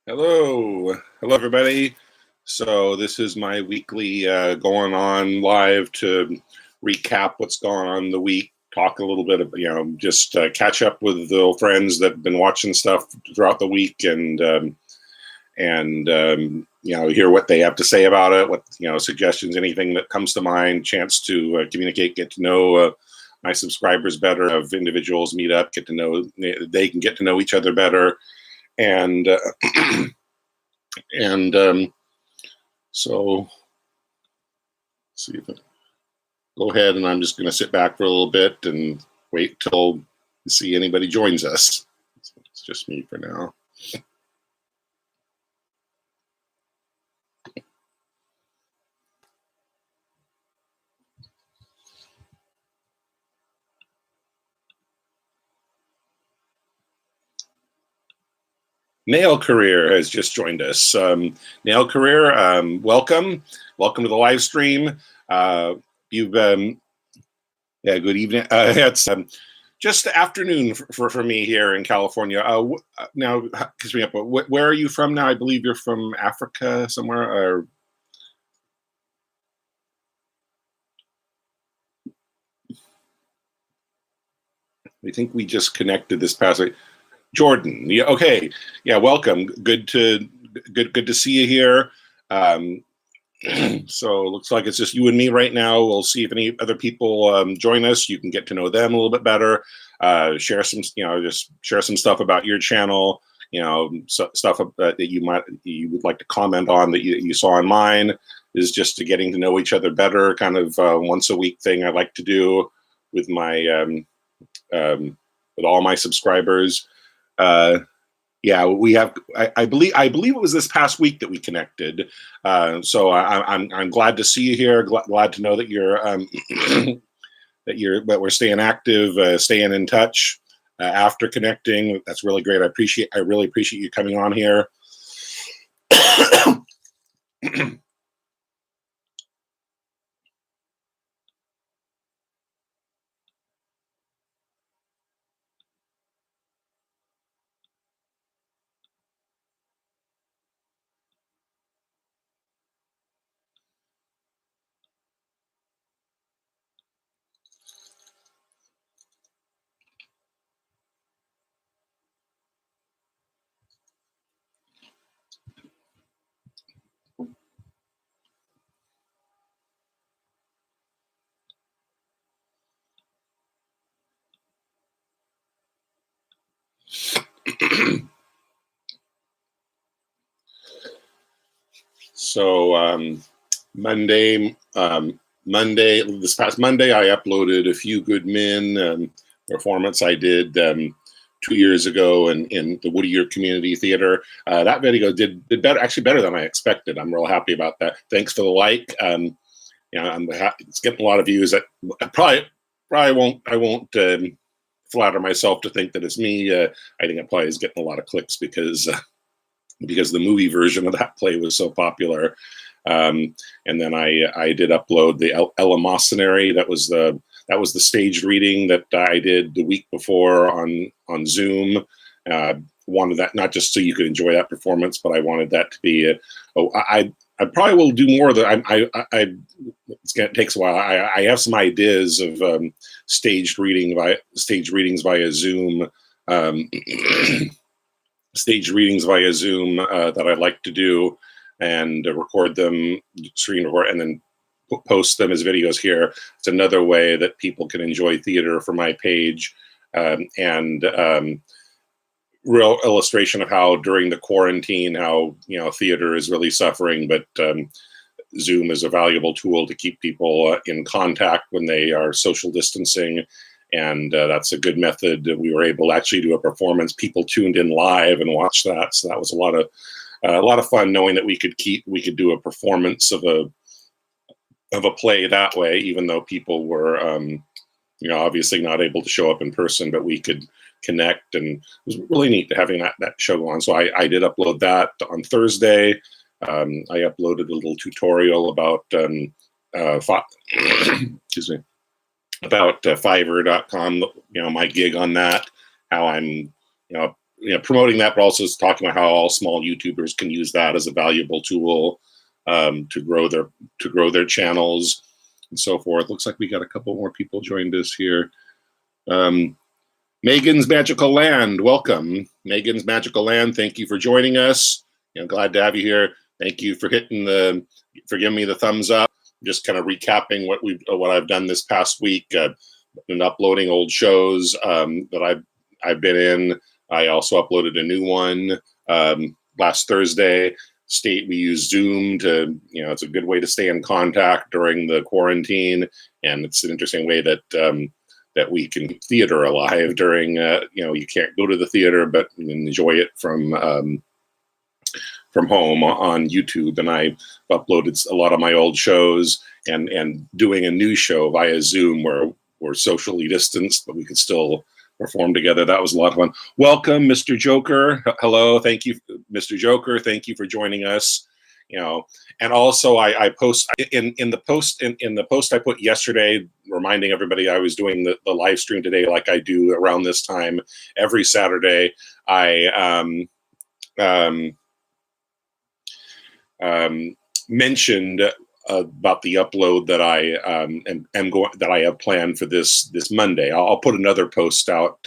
Hello everybody. So this is my weekly going on live to recap what's going on in the week, talk a little bit of, just catch up with the old friends that have been watching stuff throughout the week and hear what they have to say about it, what, suggestions, anything that comes to mind, chance to communicate, get to know my subscribers better, have individuals meet up, they can get to know each other better. And and so let's see if I go ahead, and I'm just going to sit back for a little bit and wait till see anybody joins us. It's just me for now. Nail Career has just joined us. Nail Career, welcome to the live stream. Good evening. It's just the afternoon for me here in California. Now, kiss me up. Where are you from now? I believe you're from Africa somewhere. Or I think we just connected this past week. Jordan. Yeah. Okay. Yeah. Welcome. Good to see you here. So it looks like it's just you and me right now. We'll see if any other people join us. You can get to know them a little bit better. Share some, just share some stuff about your channel. Stuff that you would like to comment on that you saw on mine. Is just to getting to know each other better. Kind of once a week thing I like to do with my with all my subscribers. Yeah, we have. I believe it was this past week that we connected. So I'm glad to see you here. Glad to know that you're that we're staying active, staying in touch after connecting. That's really great. I really appreciate you coming on here. So this past Monday, I uploaded A Few Good Men performance I did 2 years ago in the Whittier Community Theater. That video did better, actually better than I expected. I'm real happy about that. Thanks for the like. It's getting a lot of views. I probably won't. I won't flatter myself to think that it's me. I think it probably is getting a lot of clicks because the movie version of that play was so popular. And then I did upload the Eleemosynary. That was the staged reading that I did the week before on Zoom. Wanted that not just so you could enjoy that performance, but I wanted that to be I probably will do more of that. It takes a while. I have some ideas of staged readings via Zoom. Staged readings via Zoom that I'd like to do and record them, screen record, and then post them as videos here. It's another way that people can enjoy theater from my page, and real illustration of how during the quarantine, how theater is really suffering, but Zoom is a valuable tool to keep people in contact when they are social distancing. And that's a good method. We were able to actually do a performance. People tuned in live and watched that, so that was a lot of fun, knowing that we could do a performance of a play that way, even though people were obviously not able to show up in person, but we could connect, and it was really neat having that show go on. So I did upload that on Thursday. I uploaded a little tutorial about excuse me, about Fiverr.com, my gig on that, how I'm, promoting that, but also talking about how all small YouTubers can use that as a valuable tool to grow their channels and so forth. Looks like we got a couple more people joined us here. Megan's Magical Land, welcome. Megan's Magical Land, thank you for joining us. Glad to have you here. Thank you for giving me the thumbs up. Just kind of recapping what I've done this past week. Been uploading old shows that I've been in. I also uploaded a new one last Thursday. We use Zoom to, it's a good way to stay in contact during the quarantine, and it's an interesting way that that we can keep theater alive during, you can't go to the theater, but you can enjoy it from home on YouTube. And I uploaded a lot of my old shows and doing a new show via Zoom where we're socially distanced, but we could still perform together. That was a lot of fun. Welcome, Mr. Joker. Hello, thank you, Mr. Joker. Thank you for joining us. And also I post in the post I put yesterday, reminding everybody I was doing the live stream today, like I do around this time every Saturday. I mentioned about the upload that I have planned for this Monday. I'll put another post out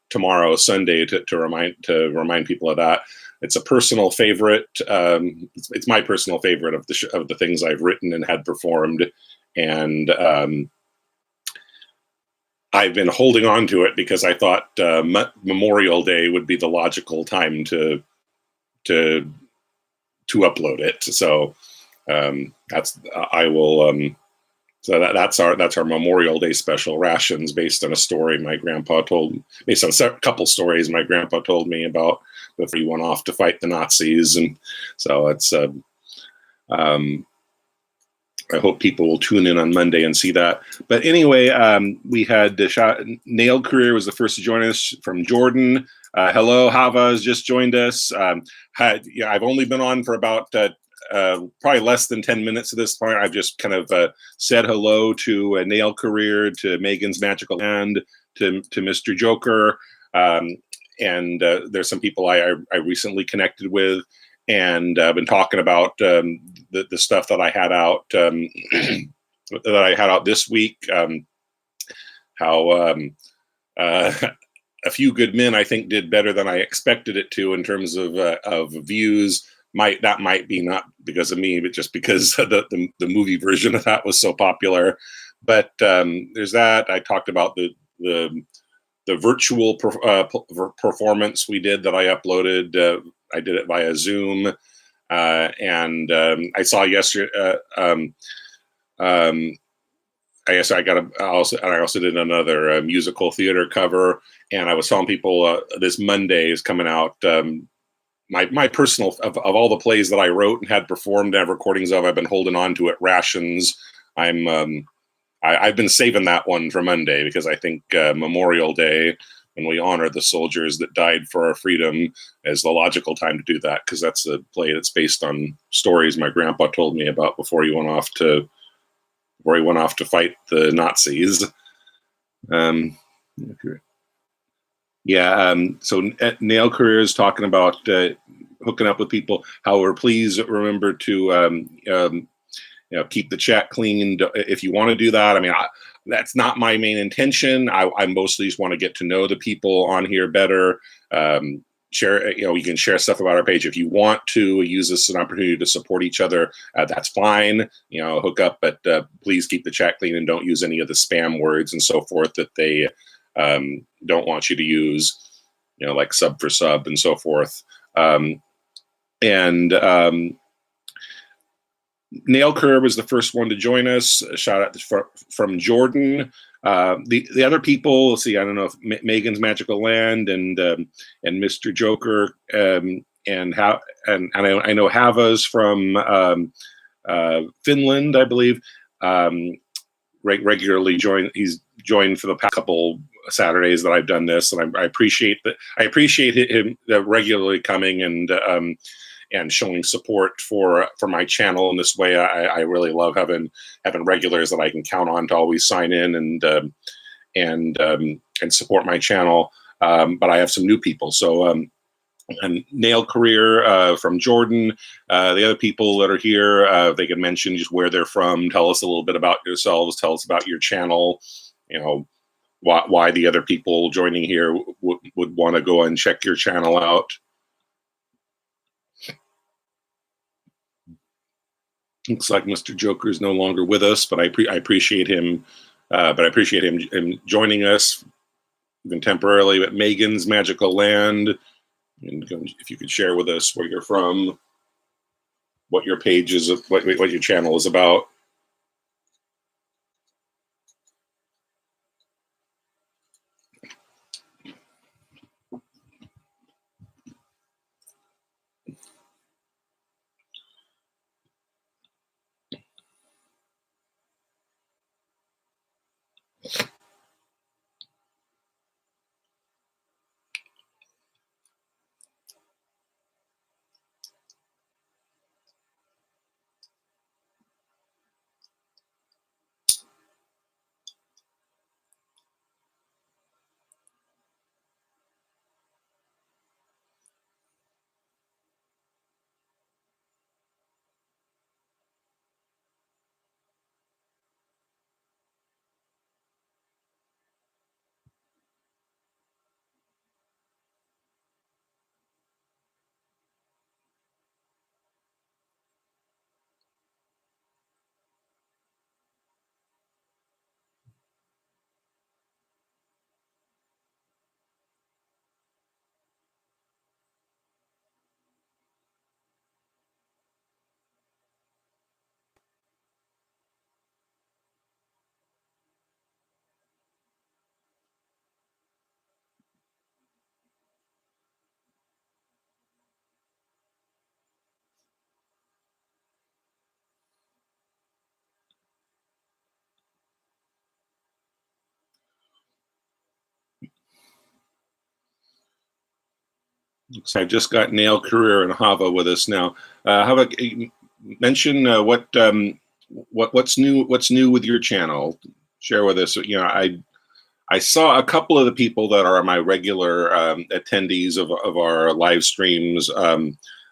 tomorrow, Sunday, to remind people of that. It's a personal favorite. It's my personal favorite of the things I've written and had performed, and I've been holding on to it because I thought Memorial Day would be the logical time to upload it. So that's our Memorial Day special, Rations, based on a story my grandpa told, based on a couple stories my grandpa told me about before he went off to fight the Nazis. And so it's I hope people will tune in on Monday and see that. But anyway, we had Nail Career was the first to join us from Jordan. Hello, Hava has just joined us. I've only been on for about probably less than 10 minutes at this point. I've just kind of said hello to Nail Career, to Megan's Magical Land, to Mr. Joker, and there's some people I recently connected with, and I've been talking about the stuff that I had out this week. How A Few Good Men, I think, did better than I expected it to in terms of views. That might be not because of me, but just because the movie version of that was so popular. But there's that. I talked about the virtual performance we did that I uploaded. I did it via Zoom, and I saw yesterday. I guess I also did another musical theater cover, and I was telling people this Monday is coming out. My personal of all the plays that I wrote and had performed and have recordings of, I've been holding on to it. Rations. I've been saving that one for Monday because I think Memorial Day, when we honor the soldiers that died for our freedom, is the logical time to do that, because that's a play that's based on stories my grandpa told me about before he went off to fight the Nazis. So Nail Career is talking about hooking up with people. However, please remember to keep the chat clean if you want to do that. I mean, that's not my main intention. I mostly just want to get to know the people on here better. Share, you can share stuff about our page if you want to use this as an opportunity to support each other. That's fine. Hook up, but please keep the chat clean and don't use any of the spam words and so forth that they don't want you to use, like sub for sub and so forth. Nail Curve was the first one to join us. A shout out from Jordan. The other people, let's see, I don't know if Megan's Magical Land and Mr. Joker and I know Hava's from Finland, I believe. Regularly join. He's joined for the past couple Saturdays that I've done this, and I appreciate that. I appreciate him regularly coming and showing support for my channel in this way. I really love having regulars that I can count on to always sign in and support my channel. but I have some new people. So and Nail Career from Jordan. The other people that are here, they can mention just where they're from. Tell us a little bit about yourselves. Tell us about your channel. You know, why the other people joining here would want to go and check your channel out. Looks like Mr. Joker is no longer with us, but I appreciate him. But I appreciate him joining us, even temporarily. But Megan's Magical Land, and if you could share with us where you're from, what your page is, what your channel is about. So I just got Nail Career and Hava with us now. Hava, mention what's new with your channel. Share with us. You know, I saw a couple of the people that are my regular attendees of our live streams.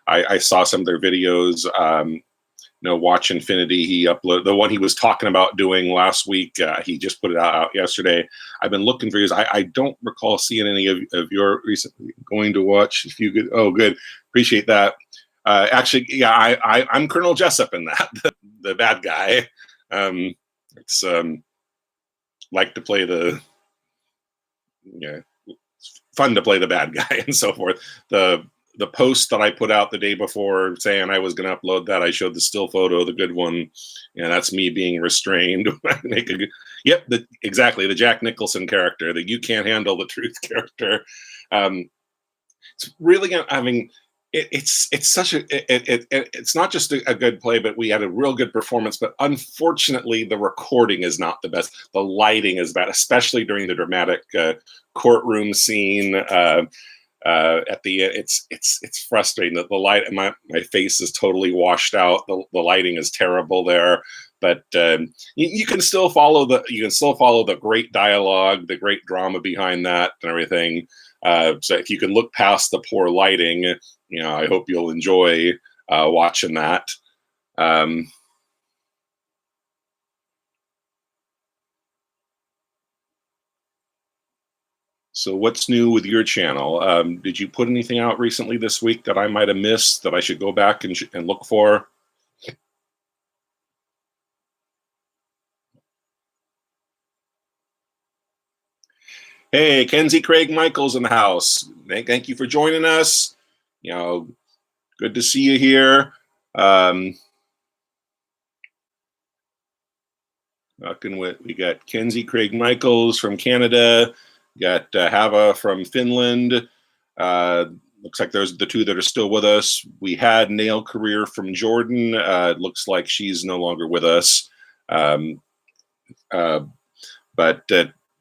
I saw some of their videos. You know, Watch Infinity, he uploaded the one he was talking about doing last week. He just put it out yesterday. I've been looking for his. I don't recall seeing any of your recently going to watch. If you could, oh, good, appreciate that. Actually, yeah, I'm Colonel Jessup in that, the bad guy. It's like to play the, yeah, it's fun to play the bad guy and so forth. The post that I put out the day before saying I was going to upload that, I showed the still photo, the good one, and that's me being restrained. Yep, exactly, the Jack Nicholson character, the you can't handle the truth character. It's really, I mean, it's such a, it's not just a good play, but we had a real good performance, but unfortunately the recording is not the best. The lighting is bad, especially during the dramatic courtroom scene. At the end, it's frustrating that the light, my face is totally washed out. The lighting is terrible there, but you can still follow the great dialogue, the great drama behind that, and everything. So if you can look past the poor lighting, you know, I hope you'll enjoy watching that. So what's new with your channel? Did you put anything out recently this week that I might have missed that I should go back and look for? Hey, Kenzie Craig Michaels in the house. Thank you for joining us. You know, good to see you here. We got Kenzie Craig Michaels from Canada. We got Hava from Finland. Looks like there's the two that are still with us. We had Nail Career from Jordan. Looks like she's no longer with us. But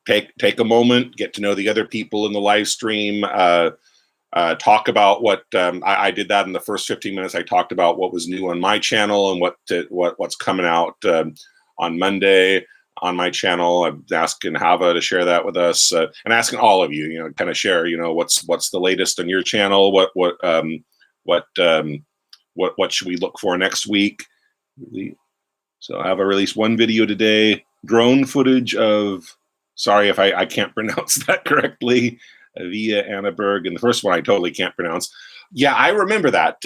take a moment, get to know the other people in the live stream. Talk about what I did that in the first 15 minutes. I talked about what was new on my channel and what's coming out on Monday. on my channel. I'm asking Hava to share that with us, and asking all of you, kind of share, what's the latest on your channel, what should we look for next week. So I have released one video today, drone footage of, sorry if I can't pronounce that correctly, Via Annaberg, and the first one I totally can't pronounce. Yeah, I remember that.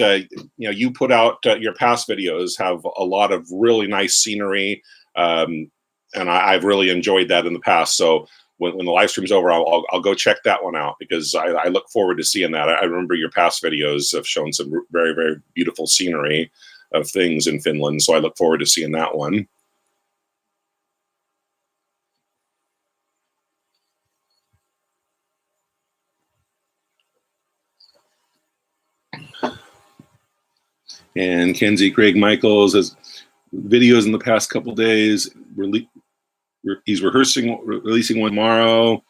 You put out your past videos have a lot of really nice scenery, and I've really enjoyed that in the past. So when the live stream's over, I'll go check that one out, because I look forward to seeing that. I remember your past videos have shown some very, very beautiful scenery of things in Finland, so I look forward to seeing that one. And Kenzie Craig Michaels has videos in the past couple days. He's releasing one tomorrow.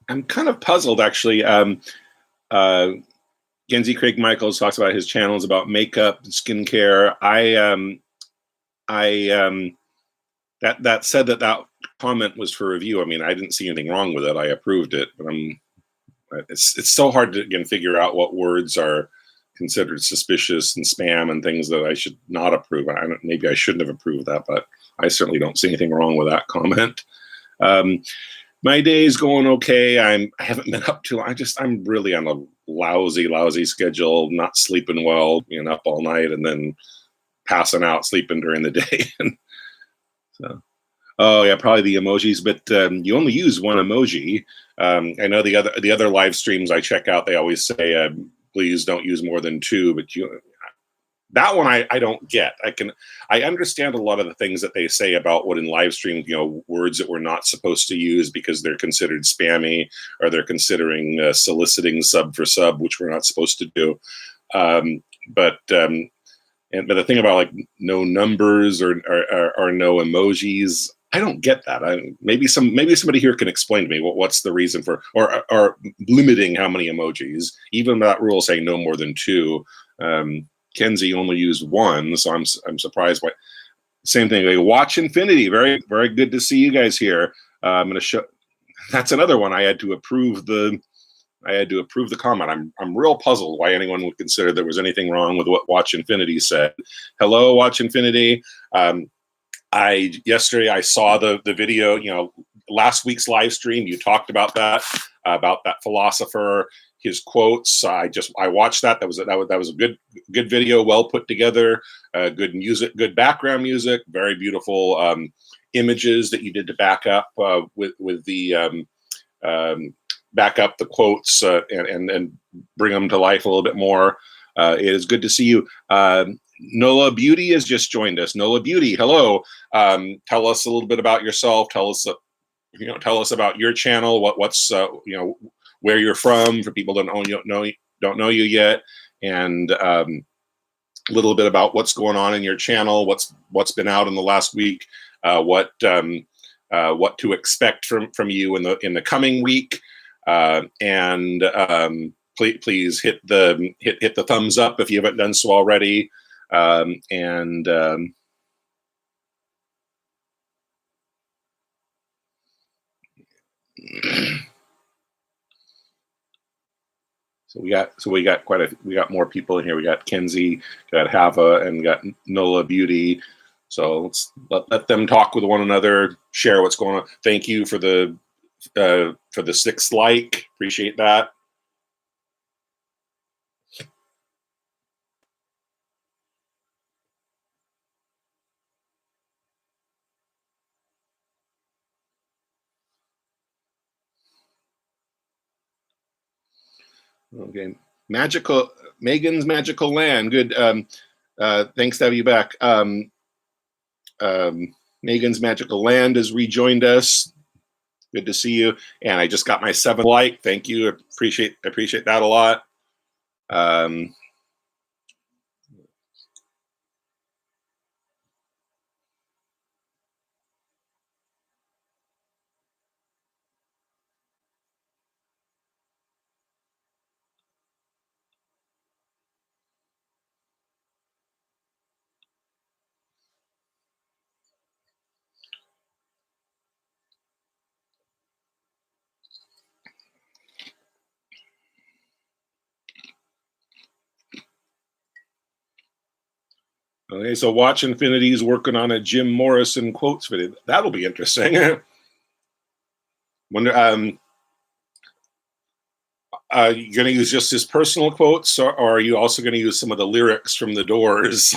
I'm kind of puzzled, actually. Genzi Craig Michaels talks about his channels about makeup, skincare. That said that comment was for review. I mean, I didn't see anything wrong with it. I approved it, but it's so hard to, again, figure out what words are considered suspicious and spam and things that I should not approve. Maybe I shouldn't have approved that, but I certainly don't see anything wrong with that comment. My day's going okay. I haven't been up too long. I'm really on a lousy schedule, not sleeping well, up all night and then passing out, sleeping during the day. So, oh yeah, probably the emojis, but you only use one emoji. I know the other live streams I check out, they always say, please don't use more than two, but that one I don't get. I understand a lot of the things that they say about what in live streams, words that we're not supposed to use because they're considered spammy, or they're considering soliciting sub for sub, which we're not supposed to do. But the thing about like no numbers or no emojis, I don't get that. Maybe somebody here can explain to me what's the reason for or limiting how many emojis, even that rule saying no more than two. Kenzie only used one, so I'm surprised by. Same thing. Like, Watch Infinity. Very, very good to see you guys here. I'm going to show. That's another one. I had to approve the comment. I'm real puzzled why anyone would consider there was anything wrong with what Watch Infinity said. Hello, Watch Infinity. Yesterday I saw the video. Last week's live stream. You talked about that philosopher. His quotes. I watched that. That was a good video, well put together. Good music, good background music, very beautiful images that you did to back up with the back up the quotes and bring them to life a little bit more. It is good to see you. Nola Beauty has just joined us. Nola Beauty, hello. Tell us a little bit about yourself. Tell us about your channel. What's where you're from, for people that don't know you yet, and a little bit about what's going on in your channel, what's been out in the last week, what to expect from you in the coming week, and please hit the thumbs up if you haven't done so already, So we got more people in here. We got Kenzie, got Hava, and got Nola Beauty. So let's let them talk with one another, share what's going on. Thank you for the for the 6th like. Appreciate that. Okay, Megan's Magical Land. Good. Thanks to have you back. Megan's Magical Land has rejoined us. Good to see you. And I just got my 7th like. Thank you. Appreciate that a lot. Okay, so Watch Infinity's working on a Jim Morrison quotes video. That'll be interesting. Wonder, you going to use just his personal quotes, or are you also going to use some of the lyrics from the Doors?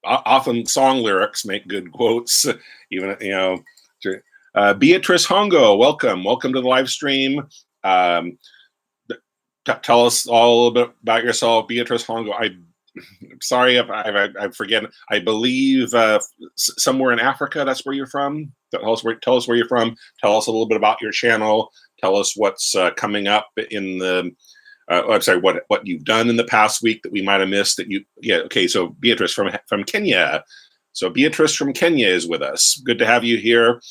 Often song lyrics make good quotes, even, you know. Beatrice Hongo, welcome to the live stream. Tell us all a little bit about yourself, Beatrice Hongo. I'm sorry if I forget. I believe somewhere in Africa. That's where you're from. Tell us where you're from. Tell us a little bit about your channel. Tell us what's coming up in the. I'm sorry. What you've done in the past week that we might have missed. Okay. So Beatrice from Kenya. So Beatrice from Kenya is with us. Good to have you here.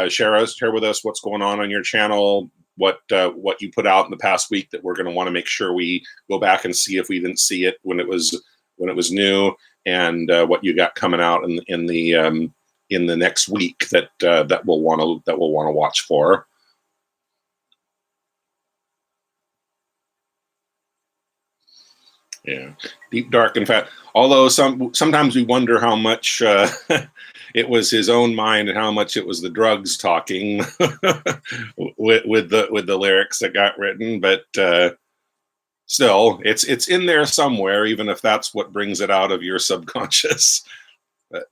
Share with us what's going on your channel. What you put out in the past week that we're going to want to make sure we go back and see if we didn't see it when it was new, and what you got coming out in the next week that we'll want to watch for. Yeah, deep, dark, and fat. Although sometimes we wonder how much it was his own mind and how much it was the drugs talking with the lyrics that got written. But still, it's in there somewhere, even if that's what brings it out of your subconscious. But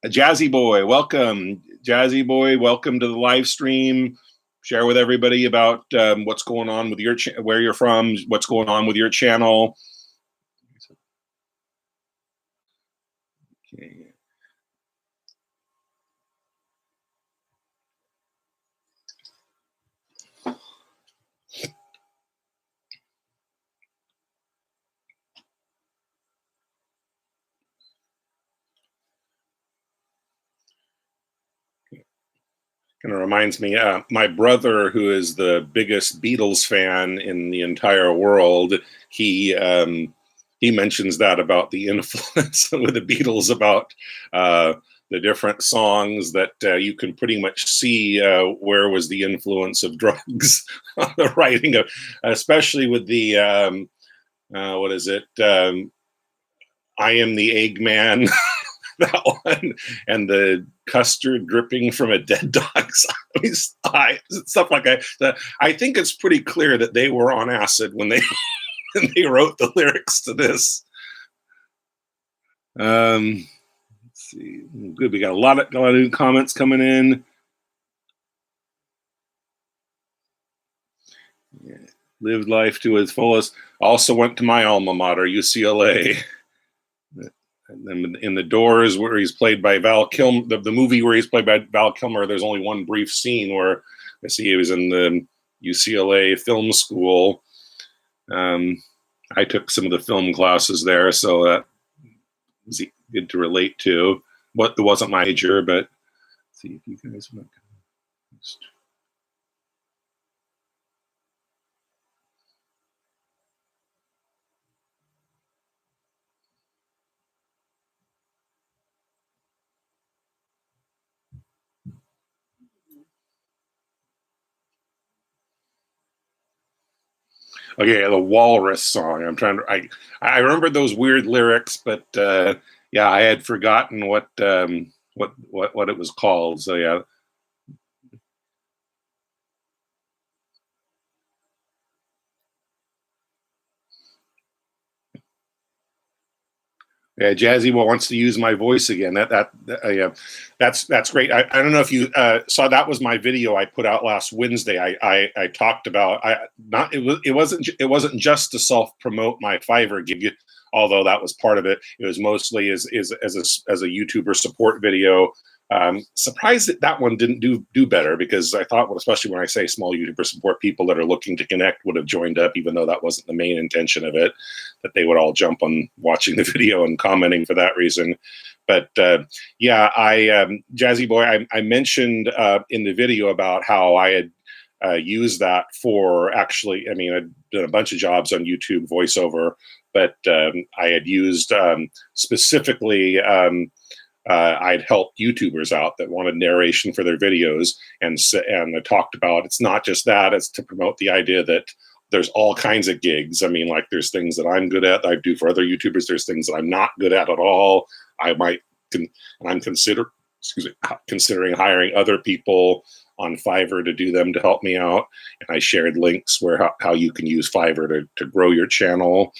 Jazzy Boy, welcome. Jazzy Boy, welcome to the live stream. Share with everybody about what's going on with where you're from, what's going on with your channel. Okay. Kind of reminds me, my brother, who is the biggest Beatles fan in the entire world, he mentions that about the influence with the Beatles, about the different songs that you can pretty much see where was the influence of drugs on the writing of, especially with the what is it? I Am the Eggman. That one, and the custard dripping from a dead dog's eye, stuff like that. I think it's pretty clear that they were on acid when they wrote the lyrics to this. Let's see. Good, we got a lot of new comments coming in. Yeah. Lived life to its fullest. Also went to my alma mater, UCLA. And then in The Doors, where he's played by Val Kilmer, the movie where he's played by Val Kilmer, there's only one brief scene where I see he was in the UCLA film school. I took some of the film classes there, so that was good to relate to. It wasn't my major, but let's see if you guys want to. Okay, the Walrus song. I remember those weird lyrics, but yeah, I had forgotten what it was called. So yeah, Yeah, Jazzy wants to use my voice again. Yeah, that's great. I don't know if you saw, that was my video I put out last Wednesday. I talked about, it wasn't just to self promote my Fiverr gig, although that was part of it. It was mostly as a YouTuber support video. Surprised that that one didn't do better, because I thought, well, especially when I say small YouTuber support, people that are looking to connect would have joined up, even though that wasn't the main intention of it, that they would all jump on watching the video and commenting for that reason. But yeah, Jazzy Boy, I mentioned in the video about how I had used that for, actually, I mean, I'd done a bunch of jobs on YouTube voiceover, but I had used specifically, I'd helped YouTubers out that wanted narration for their videos, and I talked about, it's not just that, it's to promote the idea that there's all kinds of gigs. I mean, like, there's things that I'm good at that I do for other YouTubers. There's things that I'm not good at all. I'm considering hiring other people on Fiverr to do them, to help me out. And I shared links where how you can use Fiverr to grow your channel.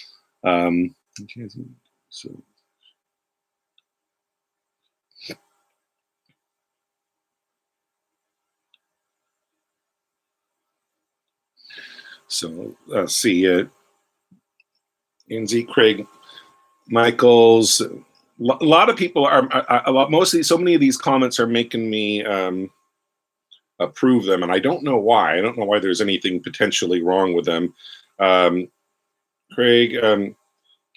So let's see, NZ Craig Michaels, a lot of people are, so many of these comments are making me approve them, and I don't know why. I don't know why there's anything potentially wrong with them. Craig,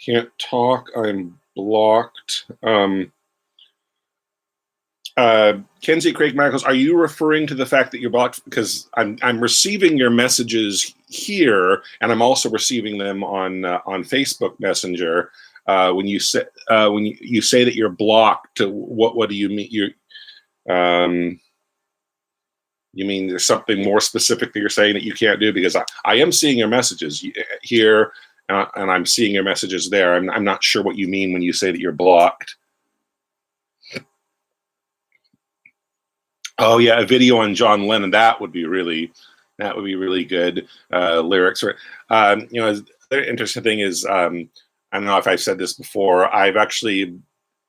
can't talk, I'm blocked. Kenzie Craig Michaels, are you referring to the fact that you're blocked? Because I'm receiving your messages here, and I'm also receiving them on Facebook Messenger. When you say that you're blocked, what do you mean? You mean there's something more specific that you're saying that you can't do? Because I am seeing your messages here, and I'm seeing your messages there. I'm not sure what you mean when you say that you're blocked. Oh yeah, a video on John Lennon, that would be really good. Lyrics, or you know, the interesting thing is, I don't know if I've said this before. I've actually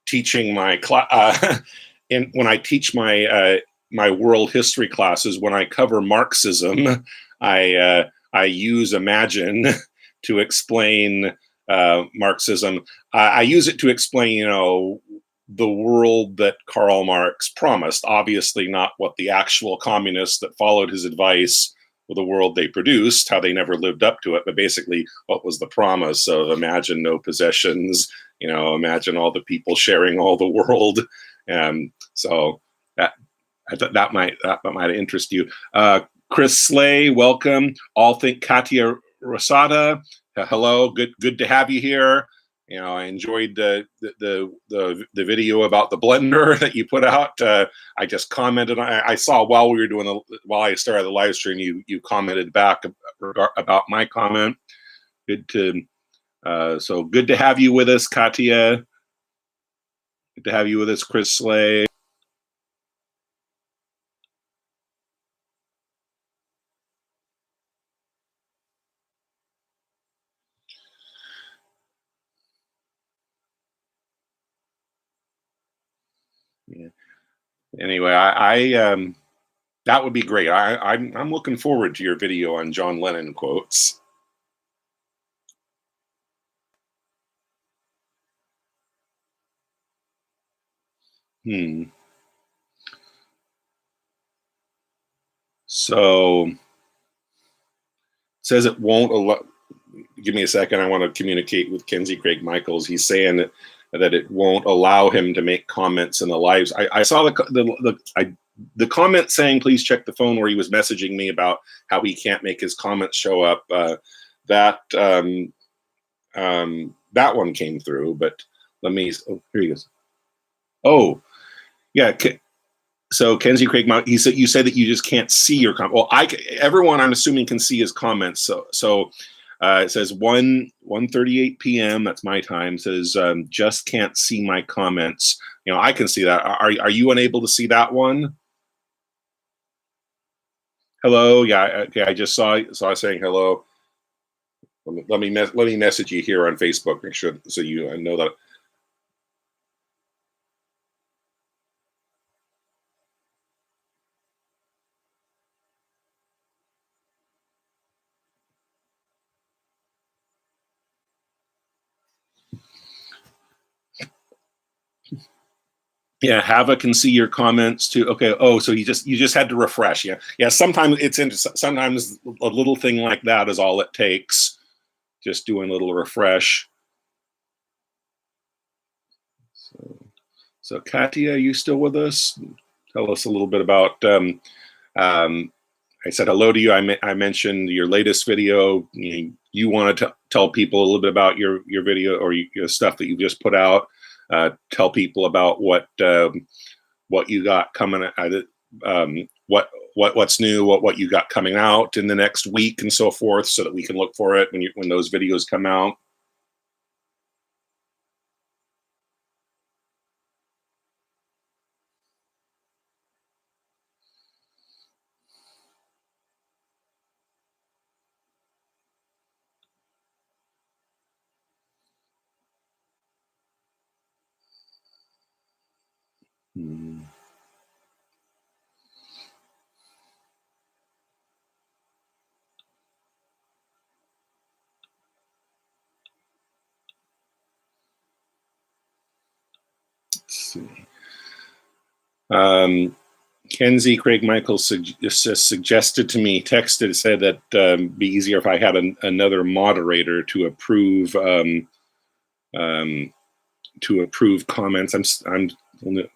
teaching my class, when I teach my my world history classes, when I cover Marxism, I use Imagine to explain Marxism. I use it to explain, you know, the world that Karl Marx promised. Obviously not what the actual communists that followed his advice, or the world they produced, how they never lived up to it, but basically what was the promise of imagine no possessions, you know, imagine all the people sharing all the world. So that might interest you. Chris Slay, welcome. All think Katia Rosada, hello, good to have you here. You know, I enjoyed the video about the blender that you put out. I just commented. I saw while we were while I started the live stream, you commented back about my comment. So good to have you with us, Katia. Good to have you with us, Chris Slay. Yeah. Anyway, that would be great. I'm looking forward to your video on John Lennon quotes. So it says it won't allow. Give me a second. I want to communicate with Kenzie Craig Michaels. He's saying that it won't allow him to make comments in the lives. I saw the comment saying, please check the phone, where he was messaging me about how he can't make his comments show up. That one came through, but let me, oh, here he goes. Oh, yeah. So Kenzie Craig, he said, you said that you just can't see your comment. Well, everyone, I'm assuming, can see his comments. So it says 1:38 p.m. That's my time. It says just can't see my comments. You know, I can see that. Are you unable to see that one? Hello. Yeah. Okay. I just saw saying hello. Let me message you here on Facebook. Make sure so you know that. Yeah, Hava can see your comments too. Okay. Oh, so you just had to refresh. Yeah. Yeah. Sometimes sometimes a little thing like that is all it takes. Just doing a little refresh. So Katya, are you still with us? Tell us a little bit about. I said hello to you. I mentioned your latest video. You wanted to tell people a little bit about your video or your stuff that you just put out. Tell people about what you got coming. What's new, what you got coming out in the next week and so forth, so that we can look for it when those videos come out. Hmm. Let's see. Kenzie Craig Michaels suggested to me, texted, said that be easier if I had another moderator to approve comments. I'm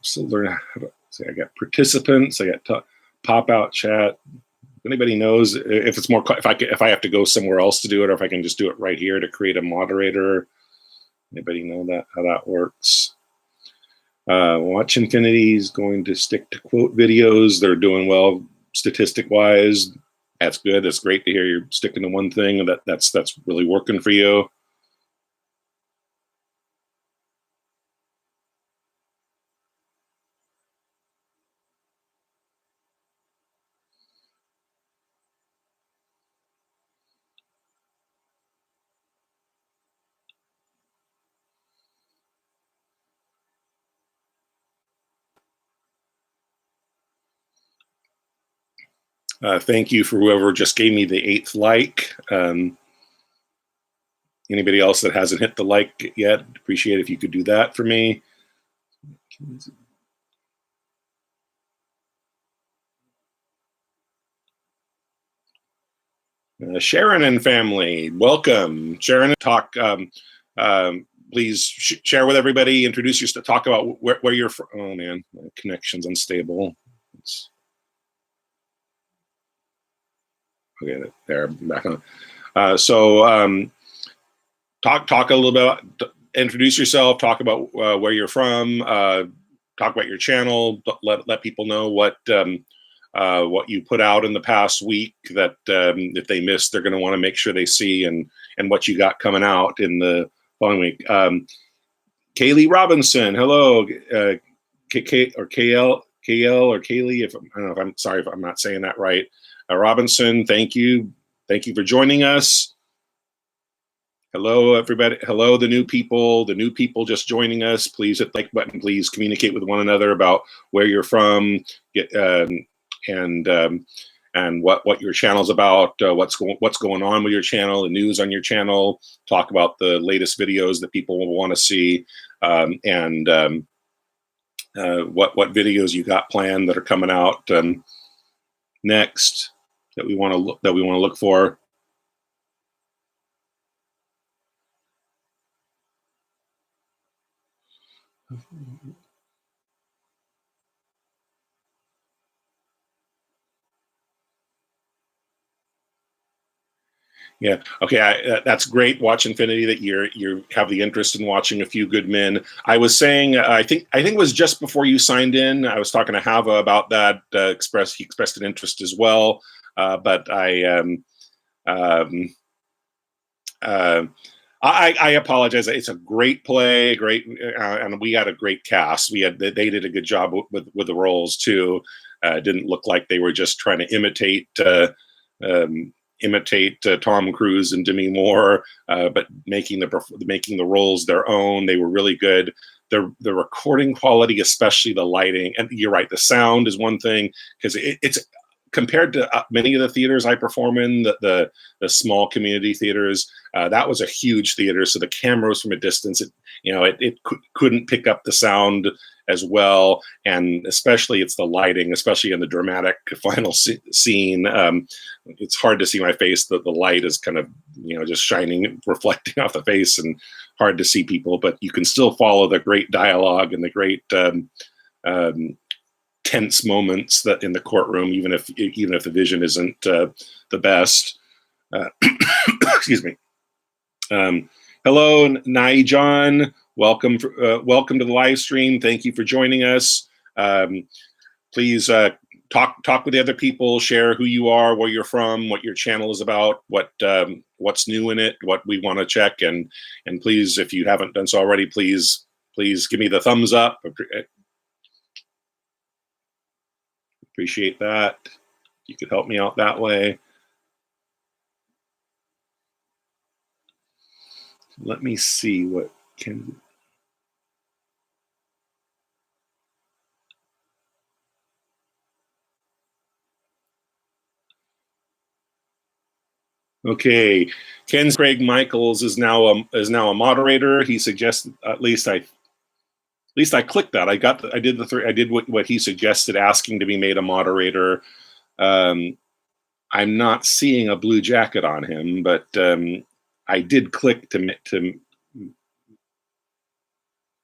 still learning how to say. I got participants. I got pop out chat. If anybody knows if it's more, if I have to go somewhere else to do it, or if I can just do it right here to create a moderator. Anybody know how that works? Watch Infinity is going to stick to quote videos. They're doing well statistic wise. That's good. That's great to hear you're sticking to one thing and that's really working for you. Thank you for whoever just gave me the 8th like. Anybody else that hasn't hit the like yet, appreciate if you could do that for me. Sharon and family, welcome. Sharon, talk. Please share with everybody. Introduce yourself. Talk about where you're from. Oh man, my connection's unstable. Okay, there. Back on. Talk a little bit. Introduce yourself. Talk about where you're from. Talk about your channel. Let people know what you put out in the past week. That if they missed, they're going to want to make sure they see, and what you got coming out in the following week. Kaylee Robinson, hello. KL or Kaylee. I don't know if I'm sorry if I'm not saying that right. Robinson, thank you for joining us. Hello, everybody. Hello, the new people just joining us. Please hit the like button. Please communicate with one another about where you're from, and what your channel's about, what's going on with your channel, the news on your channel. Talk about the latest videos that people will want to see, and what videos you got planned that are coming out next that we want to look for. Yeah. Okay. That's great. Watch Infinity. That you have the interest in watching A Few Good Men. I was saying, I think it was just before you signed in. I was talking to Hava about that. He expressed an interest as well. But I apologize. It's a great play, and we had a great cast. They did a good job with the roles too. Didn't look like they were just trying to imitate Tom Cruise and Demi Moore, but making the roles their own. They were really good. The recording quality, especially the lighting, and you're right, the sound is one thing, because it's compared to many of the theaters I perform in, the small community theaters. That was a huge theater, so the cameras from a distance, it couldn't pick up the sound as well, and especially it's the lighting, especially in the dramatic final scene. It's hard to see my face. The light is kind of, just shining, reflecting off the face, and hard to see people, but you can still follow the great dialogue and the great tense moments that in the courtroom, even if the vision isn't the best. Excuse me. Hello, Nai John. Welcome to the live stream. Thank you for joining us. Please talk with the other people. Share who you are, where you're from, what your channel is about, what's new in it, what we want to check, and please, if you haven't done so already, please give me the thumbs up. Appreciate that. You could help me out that way. Let me see what can. Okay, Ken Craig Michaels is now a moderator. He suggested, at least I clicked that. I did what he suggested, asking to be made a moderator. I'm not seeing a blue jacket on him, but I did click to.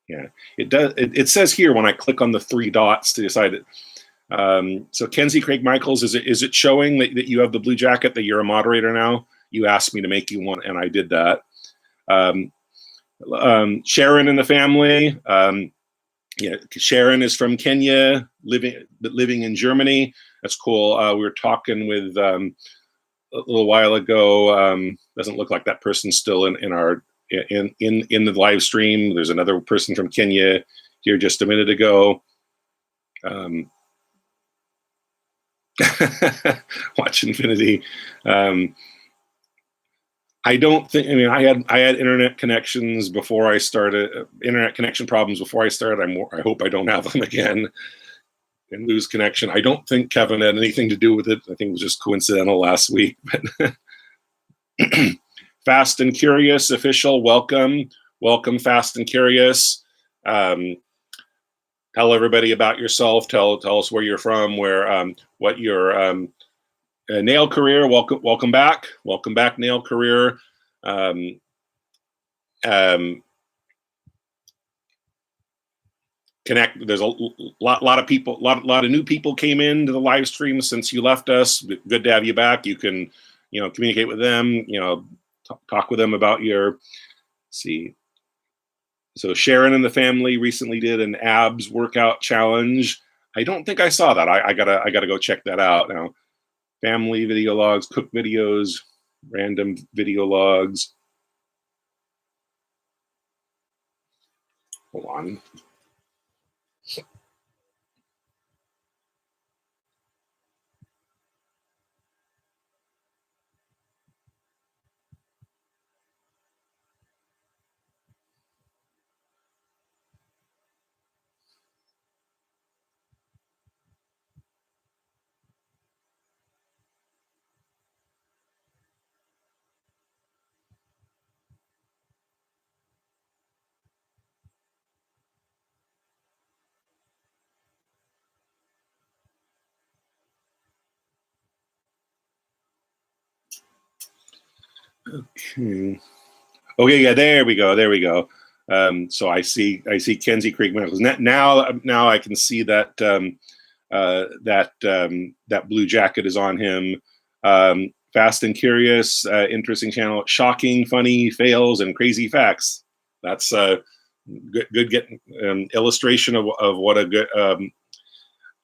Yeah, it does. It says here when I click on the three dots to decide it. So Kenzie Craig Michaels, is it showing that you have the blue jacket, that you're a moderator now? You asked me to make you one, and I did that. Sharon and the family. Sharon is from Kenya, living in Germany. That's cool. We were talking with a little while ago. Doesn't look like that person's still in the live stream. There's another person from Kenya here just a minute ago. Watch Infinity. I don't think. I mean, I had internet connections before I started. Internet connection problems before I started. I hope I don't have them again and lose connection. I don't think Kevin had anything to do with it. I think it was just coincidental last week. But Fast and Curious official, welcome, Fast and Curious. Tell everybody about yourself. Tell us where you're from, what your nail career. Welcome back, nail career. Connect. There's a lot of people, lot of new people came into the live stream since you left us. Good to have you back. You can, communicate with them. Talk with them about your. See. So Sharon and the family recently did an abs workout challenge. I don't think I saw that. I gotta go check that out now. Family video logs, cook videos, random video logs. Hold on. Okay. Okay, yeah, there we go. So I see Kenzie Craig Michaels. Now I can see that that blue jacket is on him. Fast and Curious, interesting channel. Shocking, funny fails and crazy facts. That's good getting illustration of what a good.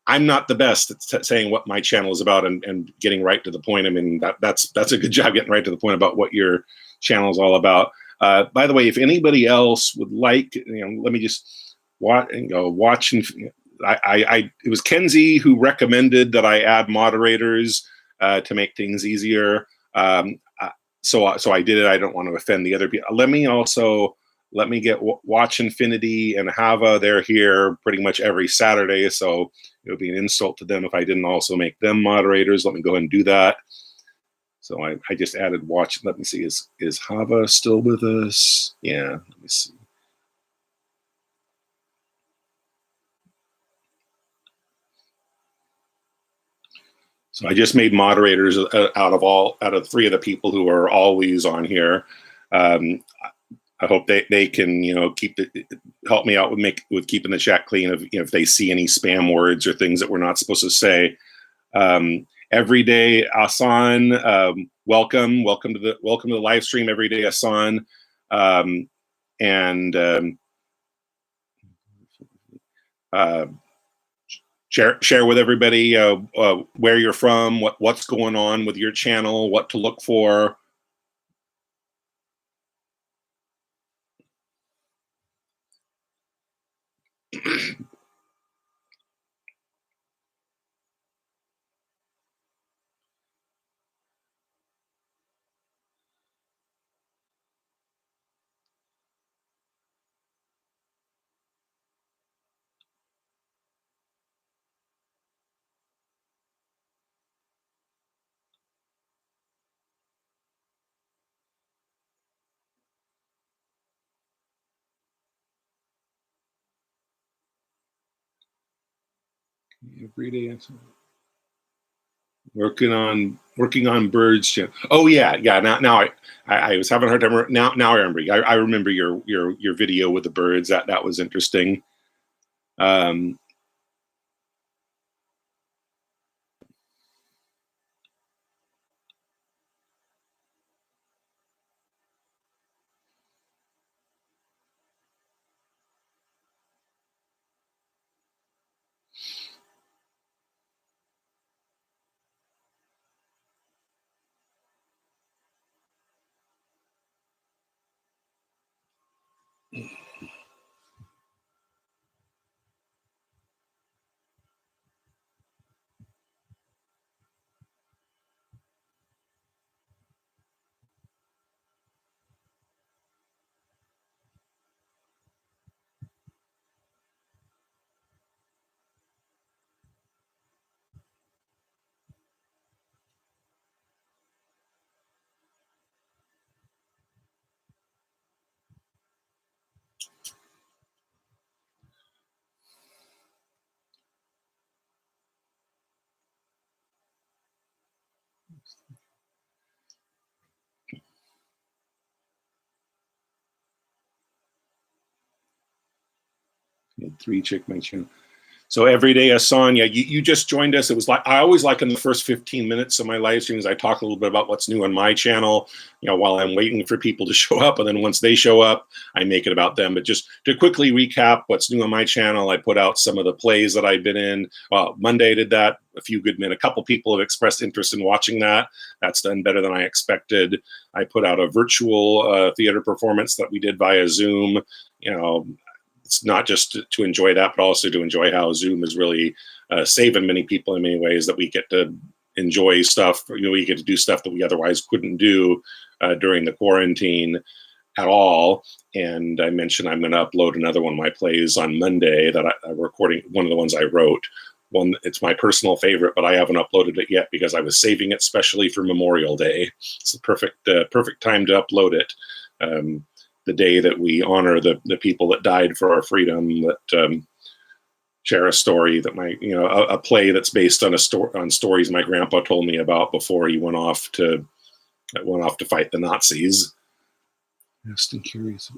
I'm not the best at saying what my channel is about and getting right to the point. I mean, that's a good job getting right to the point about what your channel is all about. By the way, if anybody else would like, let me just watch. It was Kenzie who recommended that I add moderators to make things easier. So I did it. I don't want to offend the other people. Let me get Watch Infinity and Hava. They're here pretty much every Saturday, so it would be an insult to them if I didn't also make them moderators. Let me go ahead and do that. So I just added Watch. Let me see. Is Hava still with us? Yeah. Let me see. So I just made moderators out of three of the people who are always on here. Um, I hope they can help me out with keeping the chat clean of if they see any spam words or things that we're not supposed to say. Every day, Asan, welcome to the live stream. Every day, Asan, and share with everybody where you're from, what's going on with your channel, what to look for. Every day, working on birds. Oh yeah. Now I was having a hard time. Now I remember. I remember your video with the birds. That was interesting. Three chick mention. So every day, Sonia, you just joined us. It was like I always like in the first 15 minutes of my live streams, I talk a little bit about what's new on my channel, while I'm waiting for people to show up. And then once they show up, I make it about them. But just to quickly recap what's new on my channel, I put out some of the plays that I've been in. Monday I did that. A few good men. A couple people have expressed interest in watching that. That's done better than I expected. I put out a virtual theater performance that we did via Zoom. It's not just to enjoy that, but also to enjoy how Zoom is really saving many people in many ways, that we get to enjoy stuff. We get to do stuff that we otherwise couldn't do during the quarantine at all. And I mentioned I'm going to upload another one of my plays on Monday that I'm recording, one of the ones I wrote. It's my personal favorite, but I haven't uploaded it yet because I was saving it specially for Memorial Day. It's the perfect time to upload it. The day that we honor the people that died for our freedom, that share a story that a play that's based on on stories my grandpa told me about before he went off to fight the Nazis. Just curious.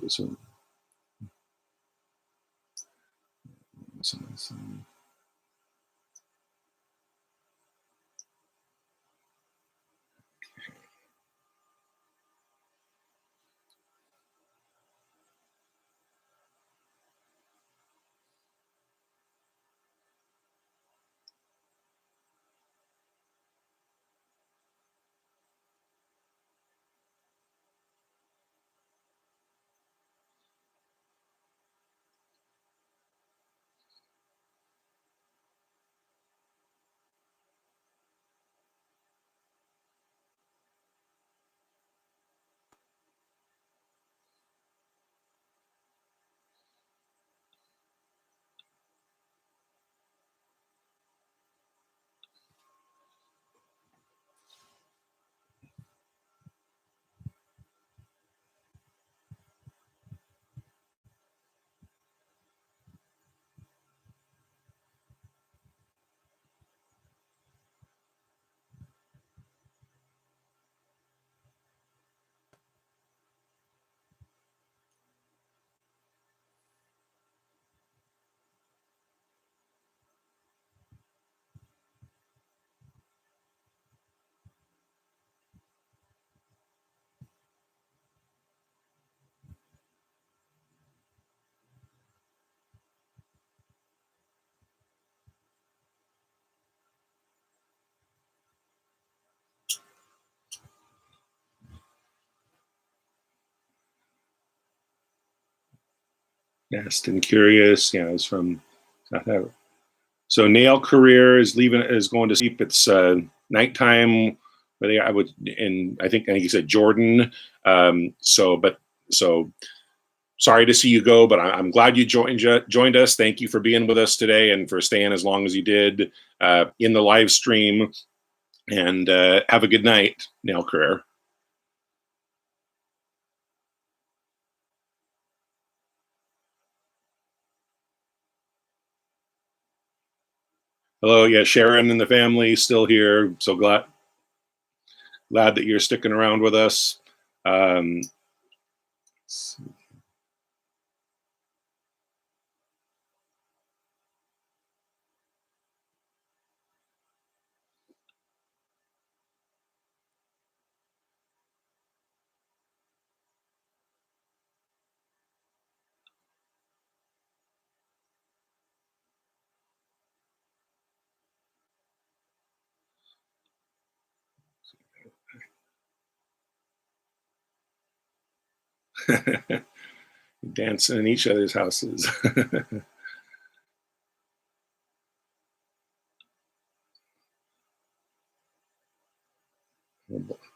Fast and Curious. Yeah, it's from South Africa. So Nail Career is going to sleep. It's nighttime. But I would, and I think you said Jordan. So sorry to see you go, but I'm glad you joined us. Thank you for being with us today and for staying as long as you did in the live stream. And have a good night, Nail Career. Hello, yeah, Sharon and the family still here. So glad that you're sticking around with us. Dancing in each other's houses.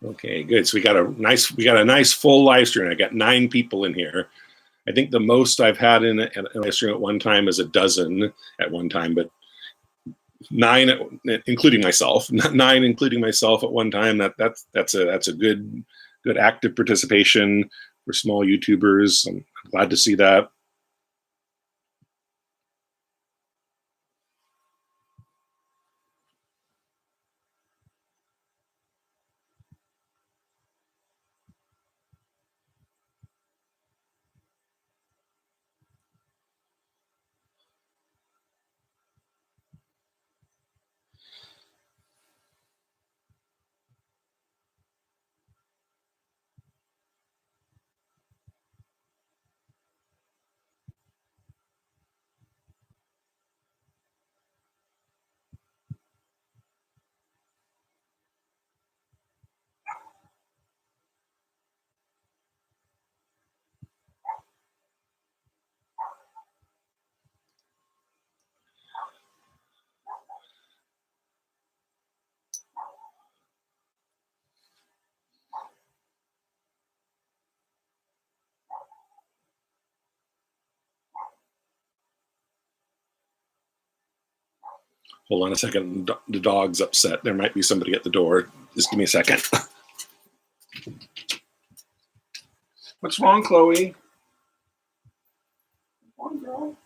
Okay, good. So we got a nice full live stream. I got 9 people in here. I think the most I've had in a live stream at one time is a dozen at one time, but 9 including myself. 9 including myself at one time. That's a good active participation for small YouTubers. I'm glad to see that. Hold on a second. The dog's upset. There might be somebody at the door. Just give me a second. What's wrong, Chloe? What's wrong, girl?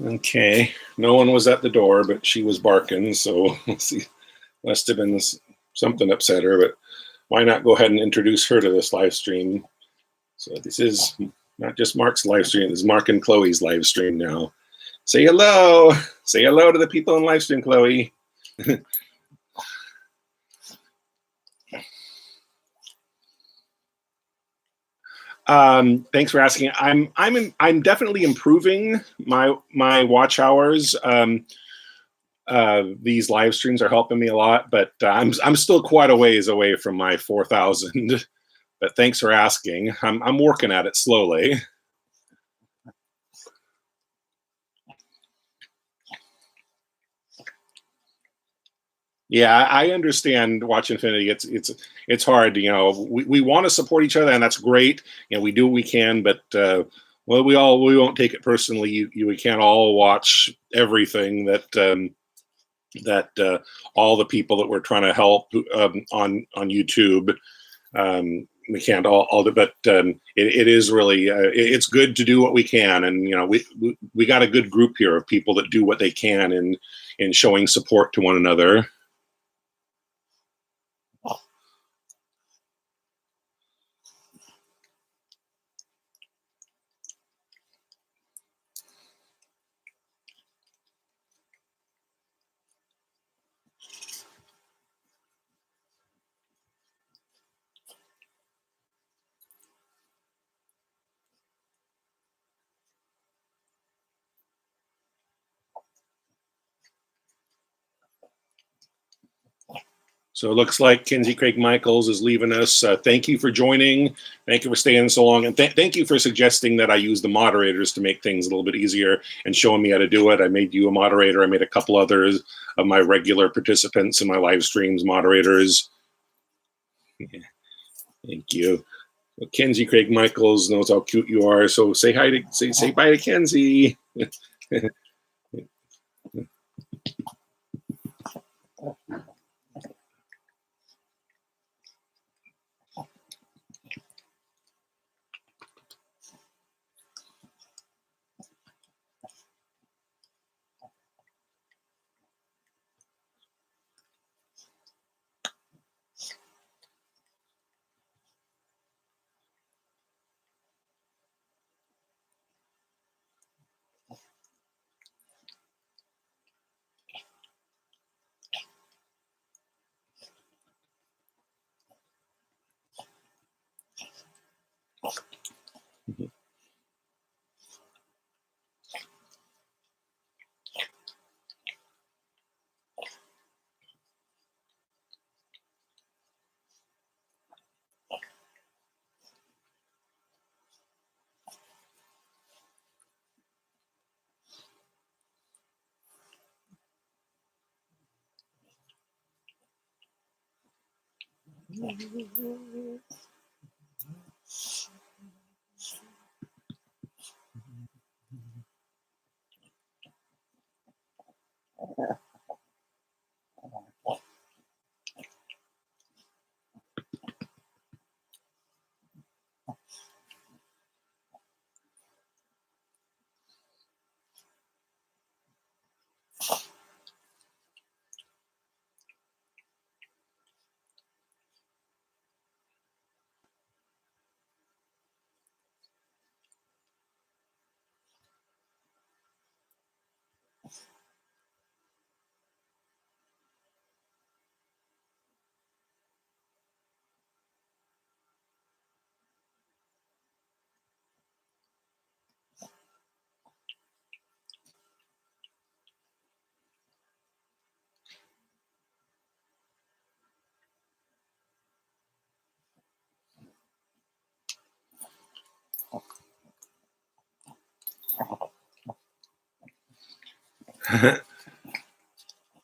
Okay, no one was at the door, but she was barking, so let's see. Must have been something upset her, but why not go ahead and introduce her to this live stream? So this is not just Mark's live stream, this is Mark and Chloe's live stream now. Say hello. Say hello to the people in live stream, Chloe. Thanks for asking. I'm definitely improving my watch hours. These live streams are helping me a lot, but I'm still quite a ways away from my 4,000. But thanks for asking. I'm working at it slowly. Yeah, I understand Watch Infinity. It's hard. You know, we want to support each other, and that's great. You know, we do what we can, but well, we won't take it personally. We can't all watch everything that all the people that we're trying to help on YouTube. We can't all do, but it is really it's good to do what we can, and you know we got a good group here of people that do what they can in showing support to one another. So it looks like Kinsey Craig Michaels is leaving us. Thank you for joining. Thank you for staying so long. And thank you for suggesting that I use the moderators to make things a little bit easier and showing me how to do it. I made you a moderator. I made a couple others of my regular participants in my live streams moderators. Yeah, thank you. Well, Kinsey Craig Michaels knows how cute you are. So say hi to say bye to Kinsey.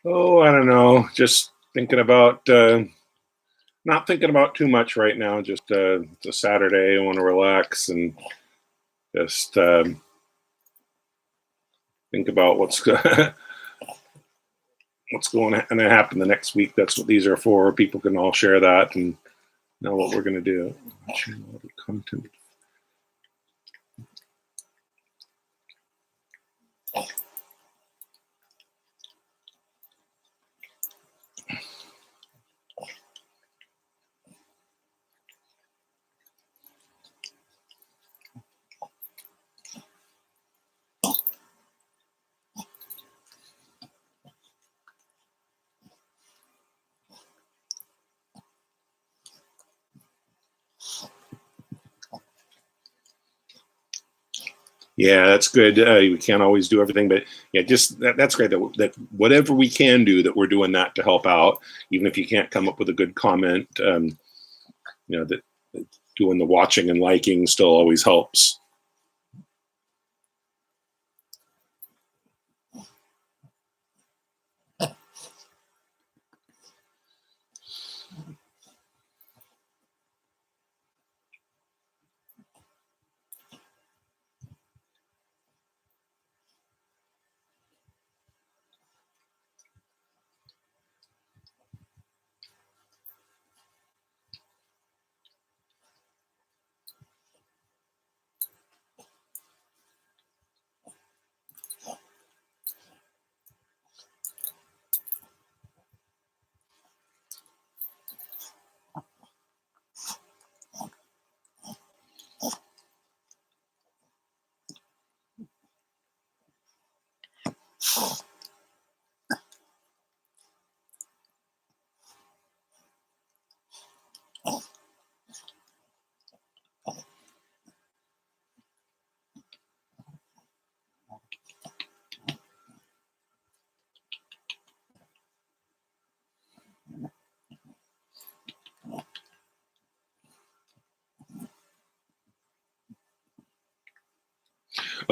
Oh, I don't know. Just thinking about not thinking about too much right now. Just it's a Saturday. I want to relax and just think about what's what's going to happen the next week. That's what these are for. People can all share that and know what we're going to do. Content. Yeah, that's good. We can't always do everything, but yeah, just that's great. That whatever we can do, that we're doing that to help out, even if you can't come up with a good comment. That doing the watching and liking still always helps.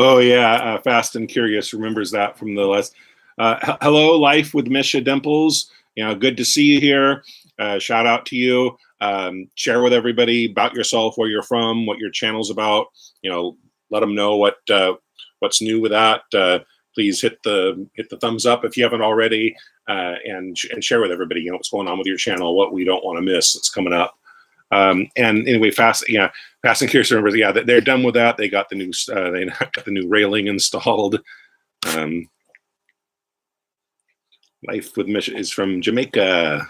Oh yeah, Fast and Curious remembers that from the last. Hello, Life with Misha Dimples. You know, good to see you here. Shout out to you. Share with everybody about yourself, where you're from, what your channel's about. You know, let them know what's new with that. Please hit the thumbs up if you haven't already, and share with everybody. You know what's going on with your channel, what we don't want to miss that's coming up. And anyway, Fast and Curious remembers. Yeah, they're done with that. They got the new railing installed. Life with Misha is from Jamaica.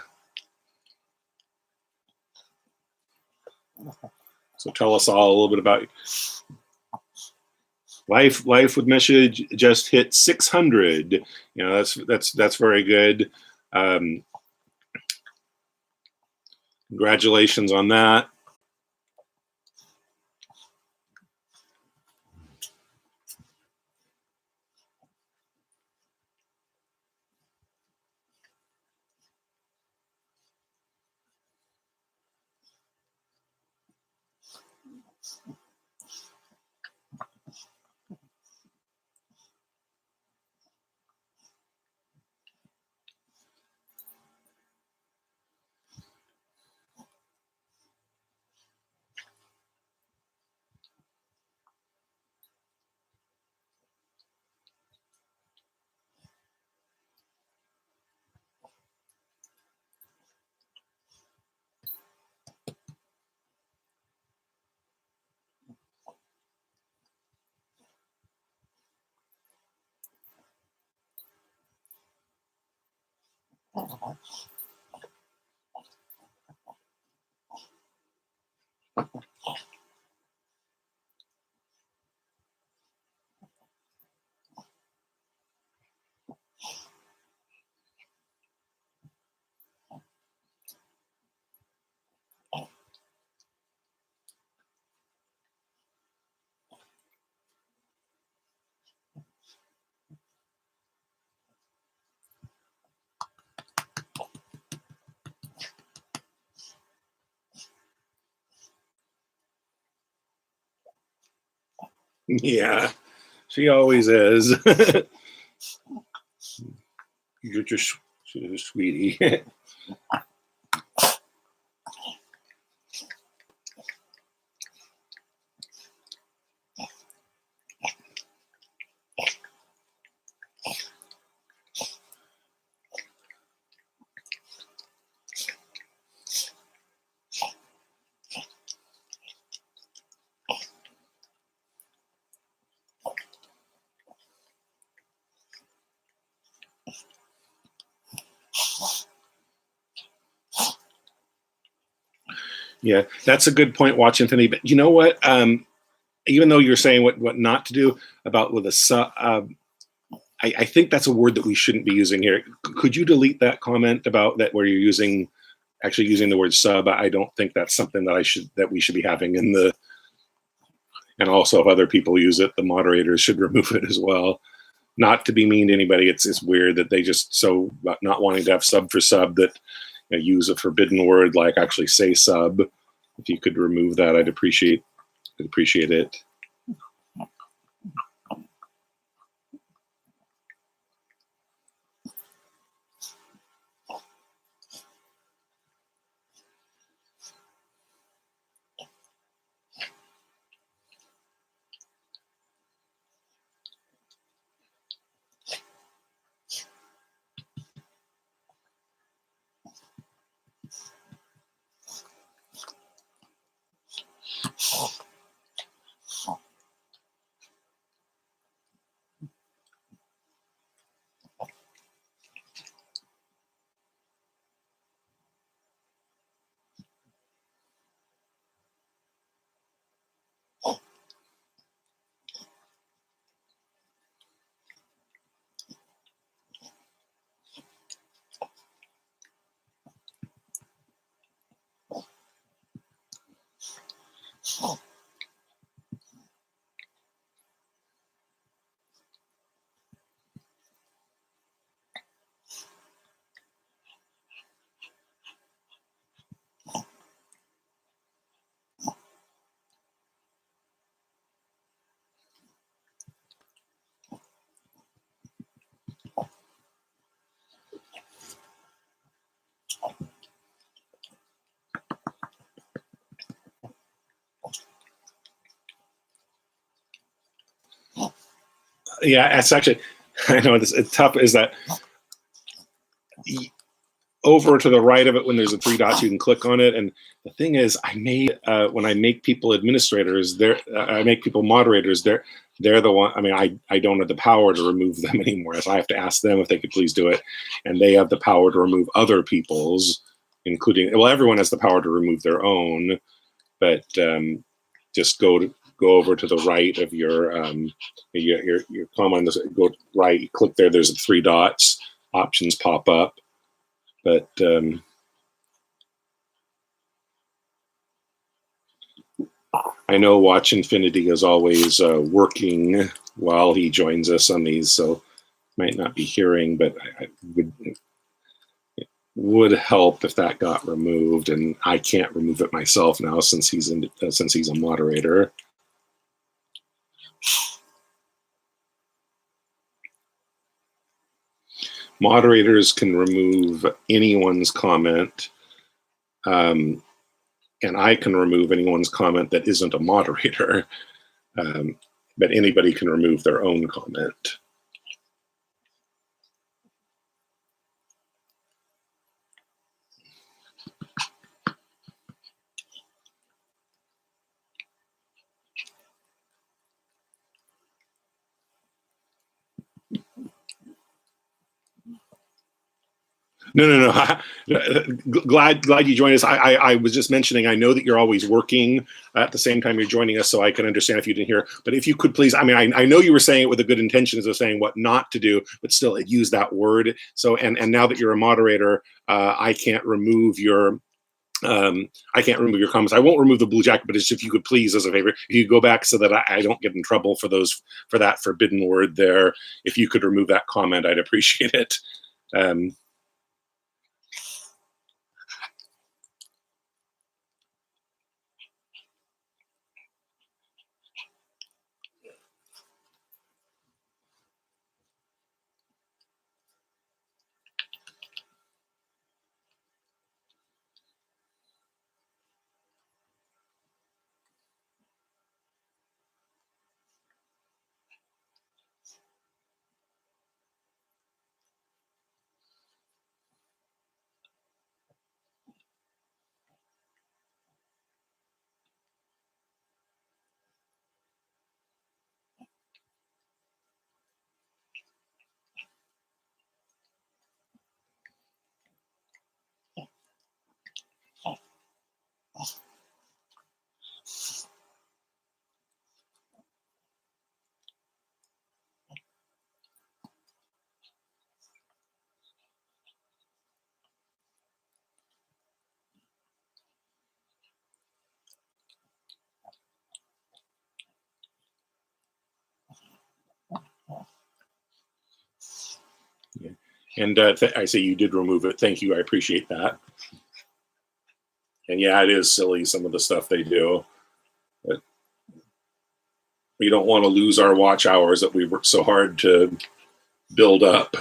So tell us all a little bit about Life with Misha just hit 600. You know, that's very good. Congratulations on that. Yeah, she always is. You're just sweetie. Yeah, that's a good point, Watch Infinity. But you know what? Even though you're saying what not to do about with a sub, I think that's a word that we shouldn't be using here. Could you delete that comment about that where you're actually using the word sub? I don't think that's something that we should be having in the. And also, if other people use it, the moderators should remove it as well. Not to be mean to anybody, it's weird that they just so not wanting to have sub for sub that use a forbidden word like actually say sub. If you could remove that, I'd appreciate it. Yeah, it's actually, I know it's tough, is that over to the right of it, when there's a three dots, you can click on it. And the thing is, I made, when I make people administrators, I make people moderators, they're the one, I mean, I don't have the power to remove them anymore. So I have to ask them if they could please do it. And they have the power to remove other people's, including, well, everyone has the power to remove their own, but just go over to the right of your comment, go right, click there, there's three dots, options pop up. But I know Watch Infinity is always working while he joins us on these, so might not be hearing, but it would help if that got removed, and I can't remove it myself now since he's a moderator. Moderators can remove anyone's comment, and I can remove anyone's comment that isn't a moderator, but anybody can remove their own comment. No. glad you joined us. I was just mentioning, I know that you're always working at the same time you're joining us, so I can understand if you didn't hear. But if you could please, I mean, I know you were saying it with the good intentions of saying what not to do, but still use that word. So, and now that you're a moderator, I can't remove your comments. I won't remove the blue jacket, but it's if you could please, as a favor, if you go back so that I don't get in trouble for that forbidden word there. If you could remove that comment, I'd appreciate it. Yeah. And I say you did remove it. Thank you. I appreciate that. And yeah, it is silly, some of the stuff they do. But we don't want to lose our watch hours that we worked so hard to build up.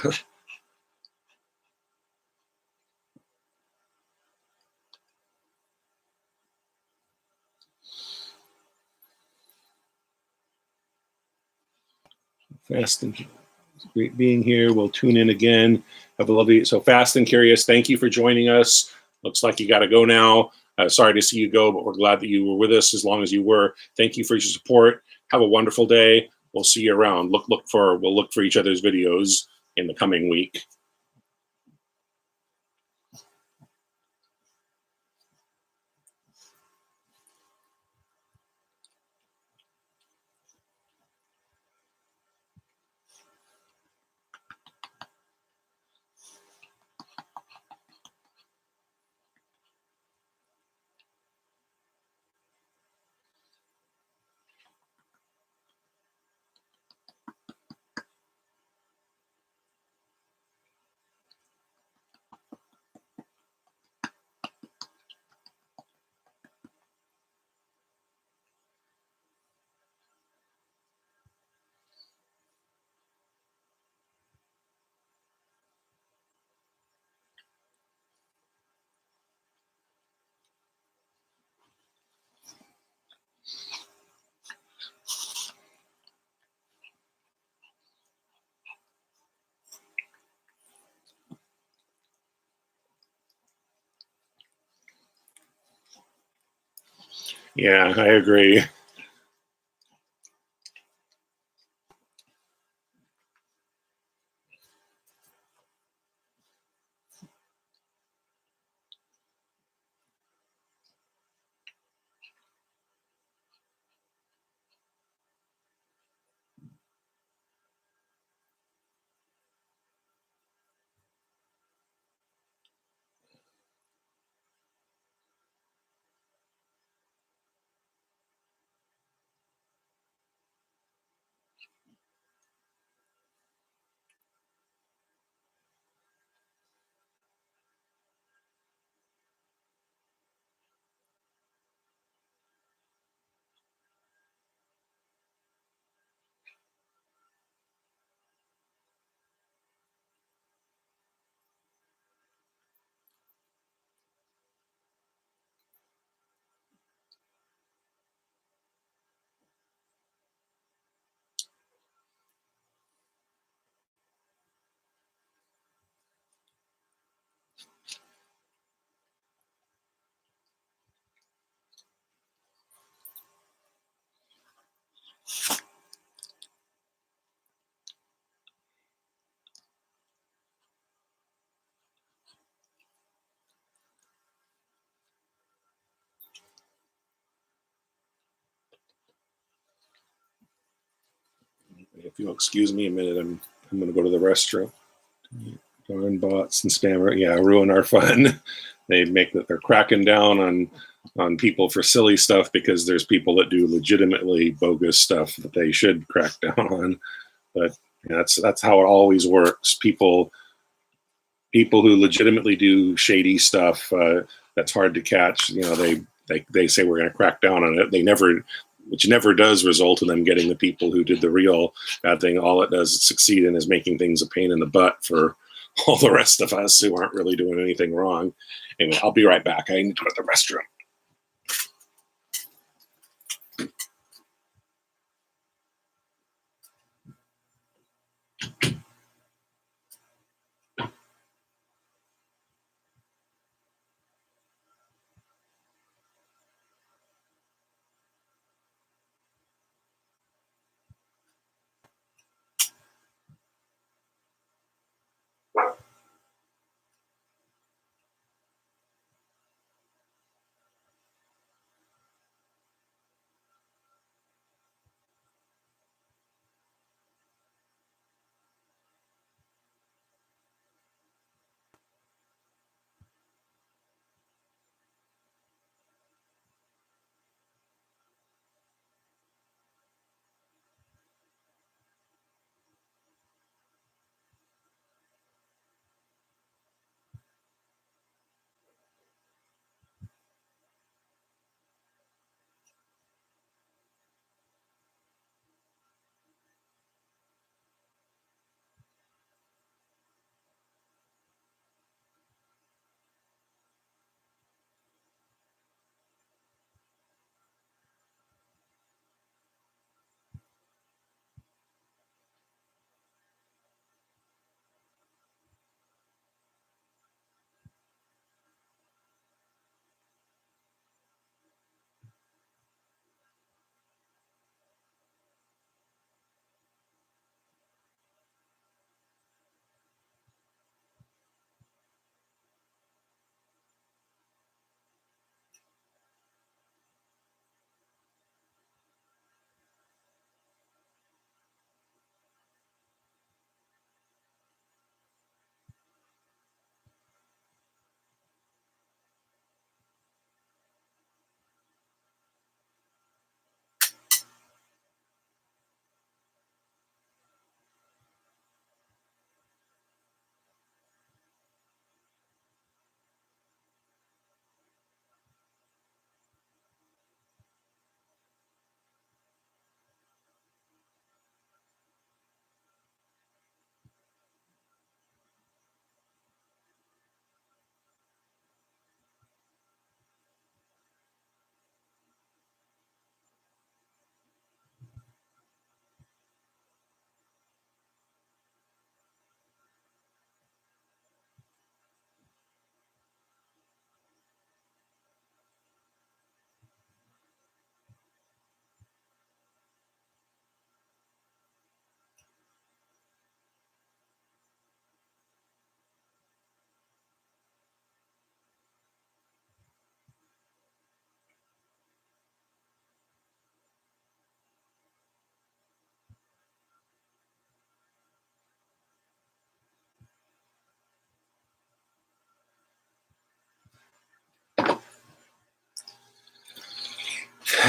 Fast and great being here. We'll tune in again. Have a lovely, so Fast and Curious, thank you for joining us. Looks like you got to go now. Sorry to see you go, but we're glad that you were with us as long as you were. Thank you for your support. Have a wonderful day. We'll see you around. We'll look for each other's videos in the coming week. Yeah, I agree. If you'll excuse me a minute, I'm going to go to the restroom. Darn bots and spammer, yeah, ruin our fun. They make that they're cracking down on people for silly stuff because there's people that do legitimately bogus stuff that they should crack down on. But that's how it always works. People who legitimately do shady stuff that's hard to catch. They say we're going to crack down on it. They never, which never does result in them getting the people who did the real bad thing. All it does succeed in is making things a pain in the butt for all the rest of us who aren't really doing anything wrong. Anyway, I'll be right back. I need to go to the restroom.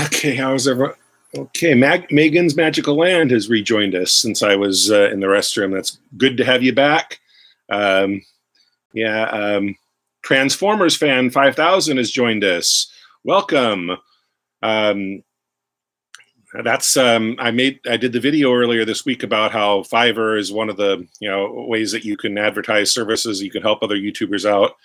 Okay, how's everyone? Okay, Megan's Magical Land has rejoined us since I was in the restroom. That's good to have you back. Um, yeah, Transformers fan 5000 has joined us. Welcome. Um, that's I did the video earlier this week about how Fiverr is one of the ways that you can advertise services. You can help other YouTubers out.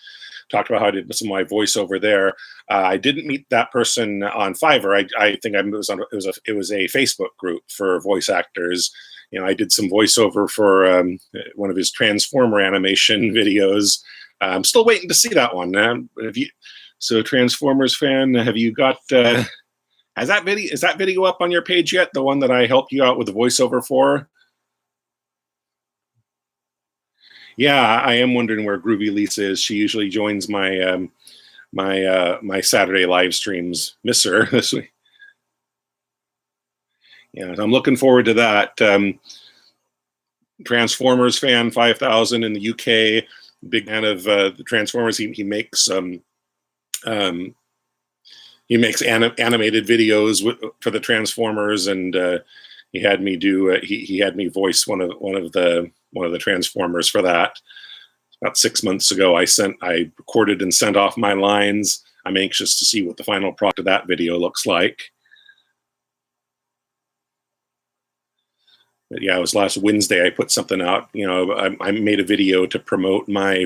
Talked about how I did some of my voiceover there. I didn't meet that person on Fiverr. I think it was a Facebook group for voice actors. I did some voiceover for one of his Transformer animation videos. I'm still waiting to see that one. So Transformers fan, have you got? Is that video up on your page yet? The one that I helped you out with the voiceover for? Yeah, I am wondering where Groovy Lisa is. She usually joins my my Saturday live streams. Miss her this week. Yeah, I'm looking forward to that. Transformers fan 5000 in the UK, big fan of the Transformers. He makes animated videos for the Transformers, and he had me do he had me voice one of the Transformers for that. About 6 months ago, I recorded and sent off my lines. I'm anxious to see what the final product of that video looks like. But yeah, it was last Wednesday. I put something out. I made a video to promote my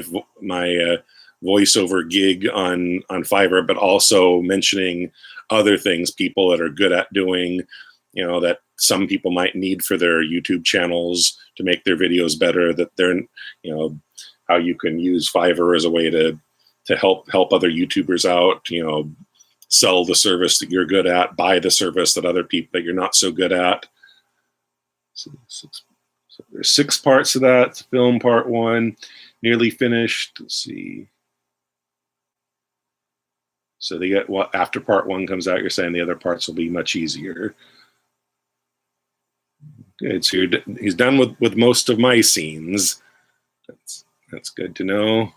voiceover gig on Fiverr, but also mentioning other things people that are good at doing. That some people might need for their YouTube channels to make their videos better. That they're, how you can use Fiverr as a way to help other YouTubers out. Sell the service that you're good at, buy the service that other people that you're not so good at. So there's 6 parts of that. Film part 1, nearly finished. Let's see. So they get after part 1 comes out, you're saying the other parts will be much easier. Good. So he's done with most of my scenes. That's good to know.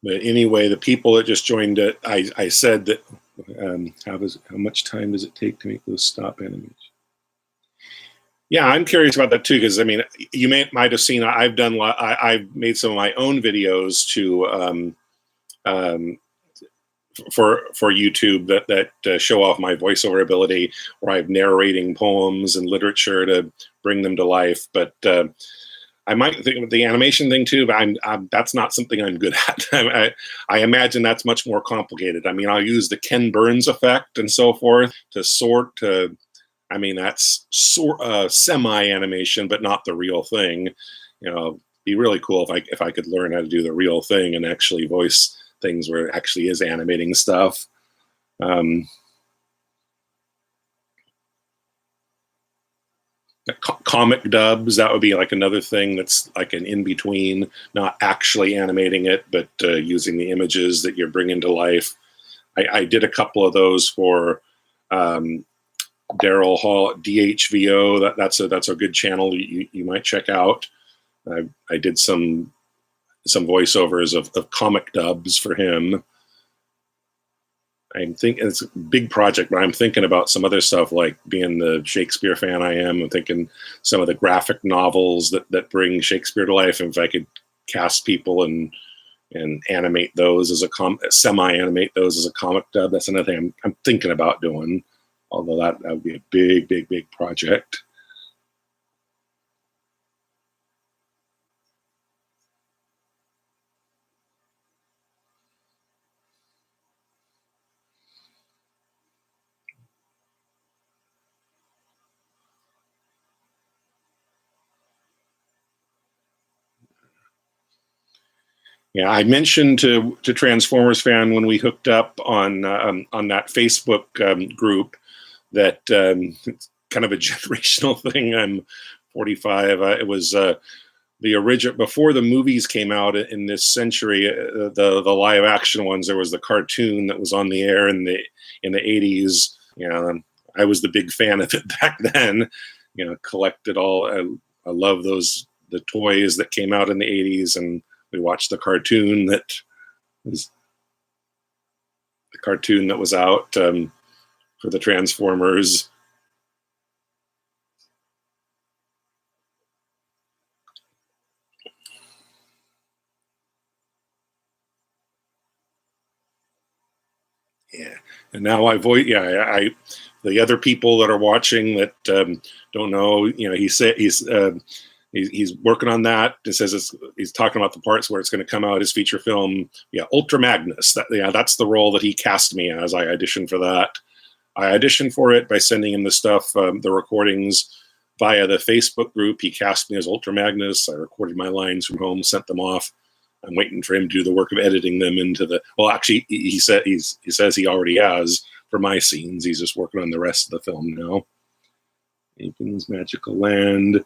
But anyway, the people that just joined it, I said that how much time does it take to make those stop animations? Yeah, I'm curious about that too, because I mean, you might have seen I've made some of my own videos to for YouTube that show off my voiceover ability, where I'm narrating poems and literature to bring them to life. But I might think of the animation thing too, but that's not something I'm good at. I imagine that's much more complicated. I mean, I'll use the Ken Burns effect and so forth to sort to. I mean, that's semi animation, but not the real thing. It'd be really cool if I could learn how to do the real thing and actually voice things where it actually is animating stuff. Comic dubs, that would be like another thing that's like an in-between, not actually animating it, but using the images that you're bringing to life. I did a couple of those for Daryl Hall, DHVO. That's a good channel you might check out. I did some voiceovers of comic dubs for him. I'm thinking it's a big project, but I'm thinking about some other stuff, like being the Shakespeare fan I am. I'm thinking some of the graphic novels that bring Shakespeare to life. And if I could cast people and animate those as semi-animate those as a comic dub, that's another thing I'm thinking about doing. Although that would be a big project. Yeah, I mentioned to Transformers fan when we hooked up on that Facebook group that it's kind of a generational thing. I'm 45. It was the original before the movies came out in this century. The live action ones. There was the cartoon that was on the air in the 80s. You know, I was the big fan of it back then. You know, collected all. I love the toys that came out in the 80s, and we watched the cartoon that was out for the Transformers. Yeah, and now the other people that are watching that don't know, you know, he's working on that. It says he's talking about the parts where it's going to come out, his feature film. Yeah, Ultra Magnus. That's the role that he cast me as. I auditioned for that. I auditioned for it by sending him the stuff, the recordings via the Facebook group. He cast me as Ultra Magnus. I recorded my lines from home, sent them off. I'm waiting for him to do the work of editing them into the. Well, actually, he says he already has for my scenes. He's just working on the rest of the film now. Aiken's Magical Land.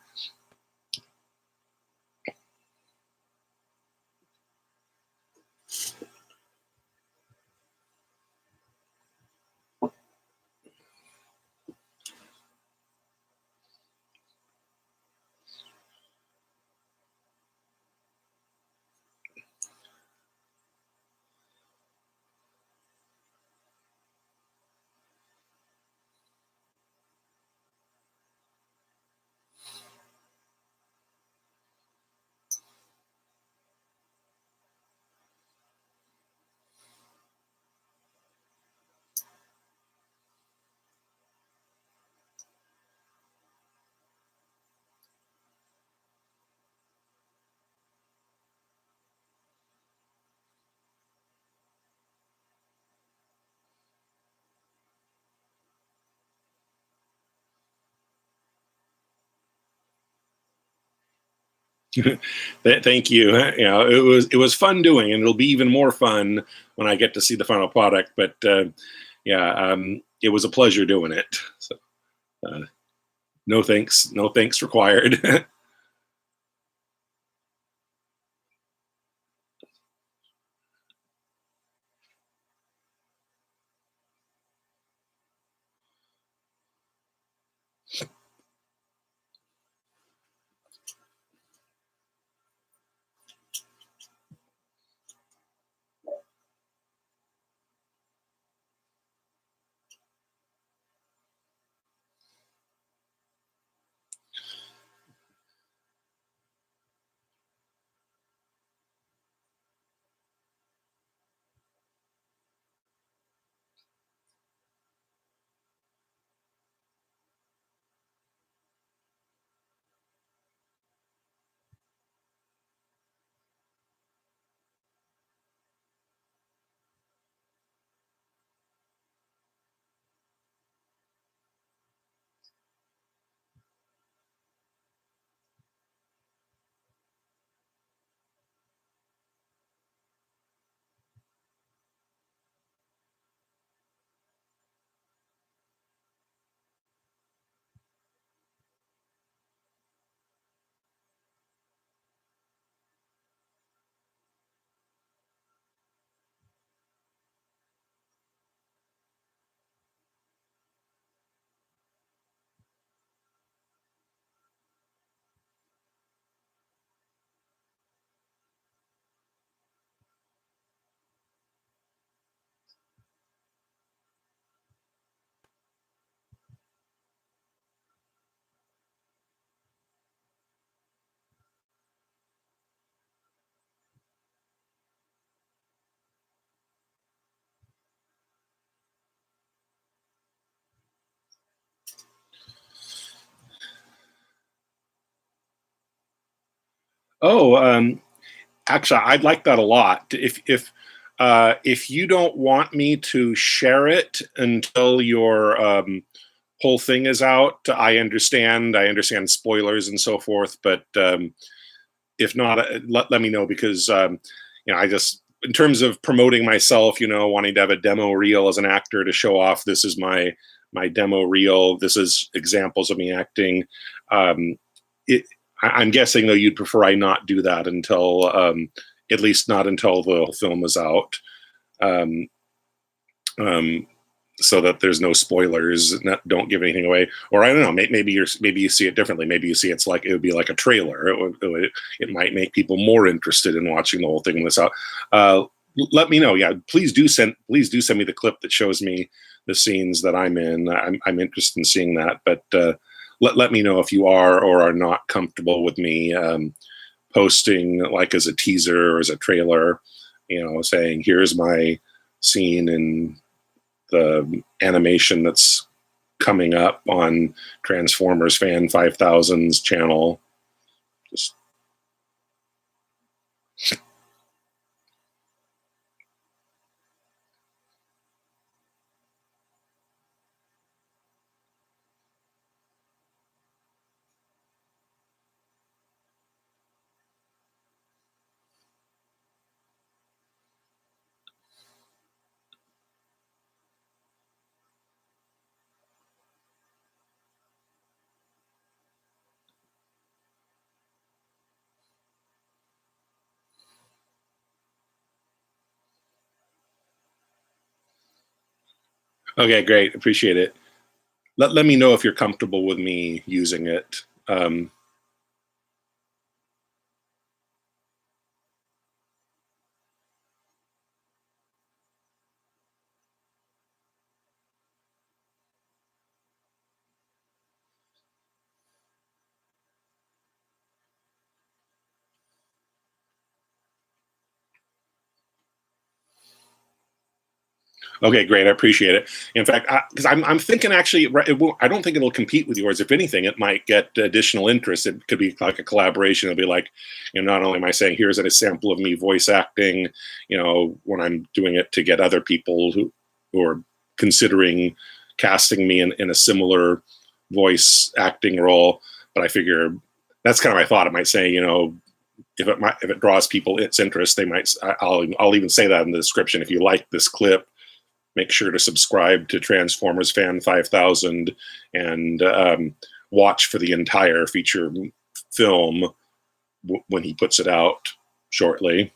Thank you. You know, it was fun doing, and it'll be even more fun when I get to see the final product. But it was a pleasure doing it. So, no thanks required. Oh, actually, I'd like that a lot. If you don't want me to share it until your whole thing is out, I understand. I understand spoilers and so forth. But if not, let me know, because I just, in terms of promoting myself, wanting to have a demo reel as an actor to show off, this is my demo reel. This is examples of me acting. I'm guessing though you'd prefer I not do that until, at least not until the film is out, so that there's no spoilers. Don't give anything away. Or I don't know. Maybe you see it differently. Maybe you see it would be like a trailer. It might make people more interested in watching the whole thing when it's out. Let me know. Yeah, please do send me the clip that shows me the scenes that I'm in. I'm interested in seeing that. But let me know if you are or are not comfortable with me posting like as a teaser or as a trailer, saying here's my scene in the animation that's coming up on Transformers Fan 5000's channel. Just okay, great. Appreciate it. Let me know if you're comfortable with me using it. Okay, great. I appreciate it. In fact, because I'm thinking actually, I don't think it'll compete with yours. If anything, it might get additional interest. It could be like a collaboration. It'll be like, not only am I saying here's a sample of me voice acting, when I'm doing it to get other people who are considering casting me in a similar voice acting role. But I figure that's kind of my thought. It might say, if it draws people its interest, they might. I'll even say that in the description. If you like this clip, make sure to subscribe to Transformers Fan 5000 and watch for the entire feature film when he puts it out shortly.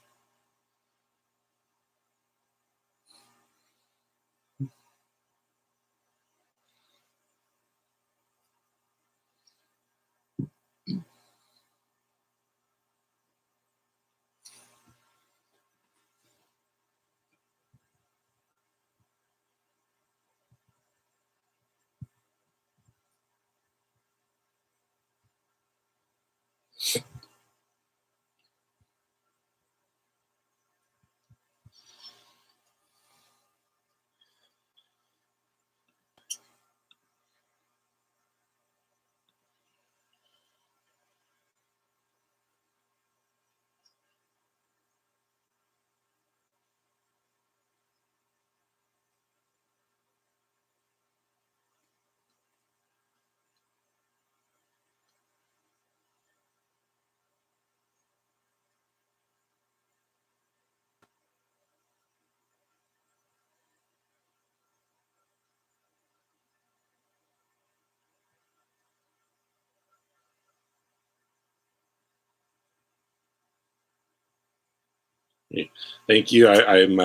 Thank you. I'm